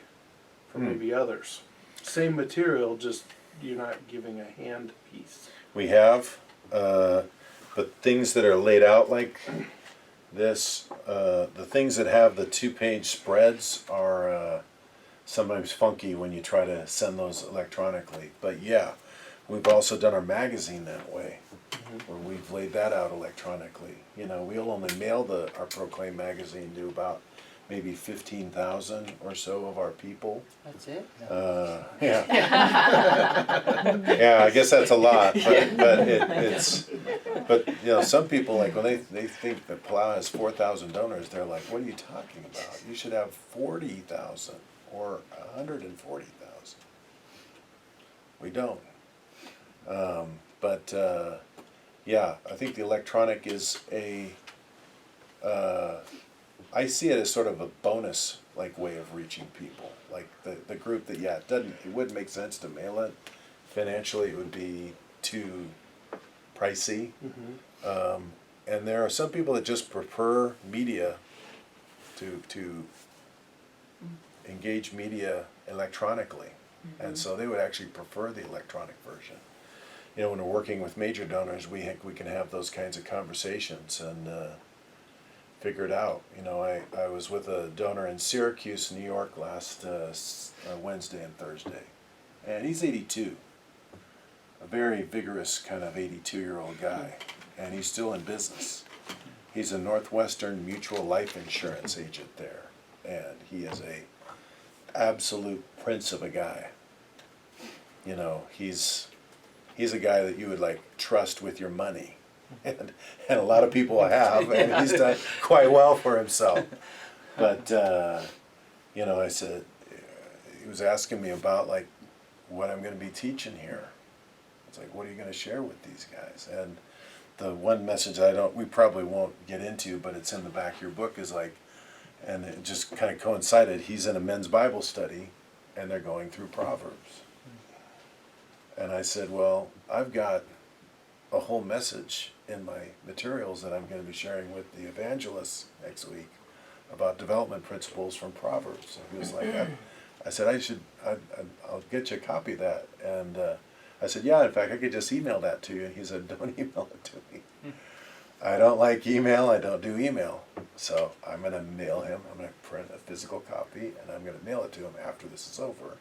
for maybe others? Same material, just you're not giving a hand piece. We have, but things that are laid out like this, the things that have the 2-page spreads are sometimes funky when you try to send those electronically. But yeah, we've also done our magazine that way, where we've laid that out electronically. You know, we'll only mail our Proclaim magazine to about maybe 15,000 or so of our people. That's it? Yeah. Yeah, I guess that's a lot, but you know, some people, like when they think that Palau has 4,000 donors, they're like, what are you talking about? You should have 40,000 or 140,000. We don't. Yeah, I think the electronic is I see it as sort of a bonus like way of reaching people. Like the group that, yeah, it wouldn't make sense to mail it. Financially it would be too pricey. And there are some people that just prefer media to engage media electronically. And so they would actually prefer the electronic version. You know, when we're working with major donors, we can have those kinds of conversations and figure it out. You know, I was with a donor in Syracuse, New York last Wednesday and Thursday, and he's 82, a very vigorous kind of 82-year-old guy, and he's still in business. He's a Northwestern Mutual Life Insurance agent there, and he is a absolute prince of a guy. You know, he's a guy that you would like trust with your money. And a lot of people have, and he's done quite well for himself. But, you know, I said, he was asking me about, like, what I'm going to be teaching here. It's like, what are you going to share with these guys? And the one message we probably won't get into, but it's in the back of your book, is like, and it just kind of coincided, he's in a men's Bible study, and they're going through Proverbs. And I said, well, I've got a whole message in my materials that I'm going to be sharing with the evangelists next week about development principles from Proverbs. And he was like, I said, I'll get you a copy of that. And I said, yeah, in fact, I could just email that to you. And he said, don't email it to me. I don't like email. I don't do email. So I'm going to mail him. I'm going to print a physical copy, and I'm going to mail it to him after this is over.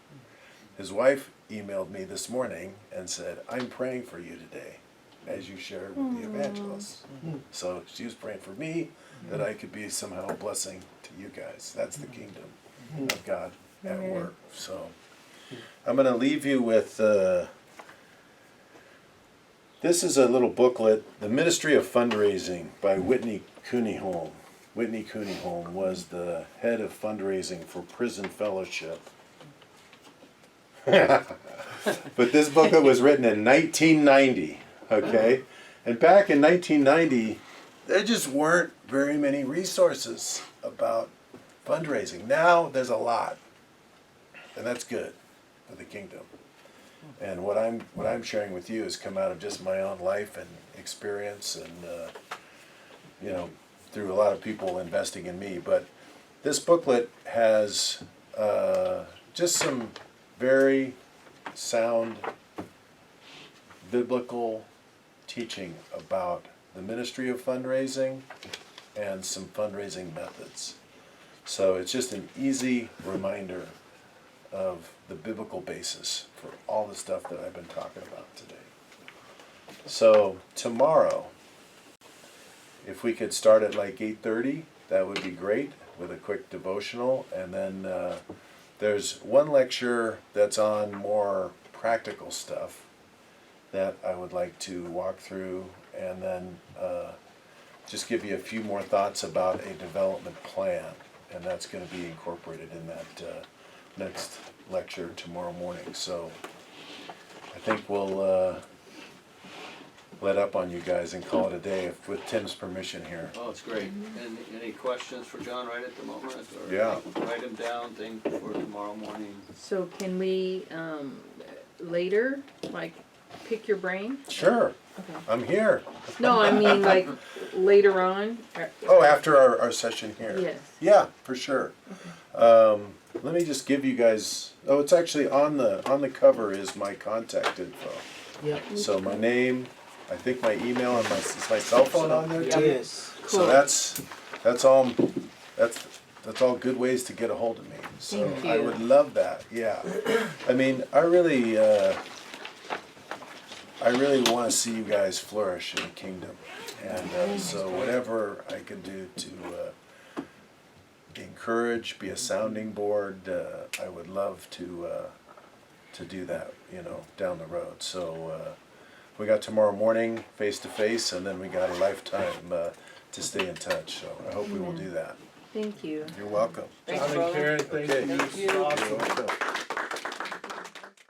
His wife emailed me this morning and said, I'm praying for you today, as you shared with the evangelists. So she was praying for me, that I could be somehow a blessing to you guys. That's the kingdom of God at work. So I'm going to leave you with, this is a little booklet, The Ministry of Fundraising by Whitney Cooneyholm. Whitney Cooneyholm was the head of fundraising for Prison Fellowship. But this booklet was written in 1990, okay? And back in 1990, there just weren't very many resources about fundraising. Now there's a lot, and that's good for the kingdom. And what I'm sharing with you has come out of just my own life and experience, and you know, through a lot of people investing in me. But this booklet has just some very sound biblical teaching about the ministry of fundraising and some fundraising methods. So it's just an easy reminder of the biblical basis for all the stuff that I've been talking about today. So tomorrow, if we could start at like 8:30, that would be great, with a quick devotional. And then there's one lecture that's on more practical stuff that I would like to walk through, and then just give you a few more thoughts about a development plan. And that's going to be incorporated in that next lecture tomorrow morning. So I think we'll let up on you guys and call it a day with Tim's permission here. Oh, it's great. And any questions for John right at the moment? Or Yeah. Write them down, think for tomorrow morning. So can we, later, like, pick your brain? Sure, Okay. I'm here. No, I mean, like, later on? Oh, after our session here? Yes. Yeah, for sure. Let me just give you guys, oh, it's actually on the cover is my contact info. Yep. So my name, I think my email, and is my cell phone on there too? Yes. So that's all good ways to get a hold of me. So Thank I you. would love that, yeah. I mean, I really want to see you guys flourish in the kingdom. And so whatever I can do to encourage, be a sounding board, I would love to do that, down the road. So we got tomorrow morning face to face, and then we got a lifetime to stay in touch. So I hope we will do that. Thank you. You're welcome. Thanks, John and brother. Karen, thank Okay. you. Thank you. Awesome. You're welcome.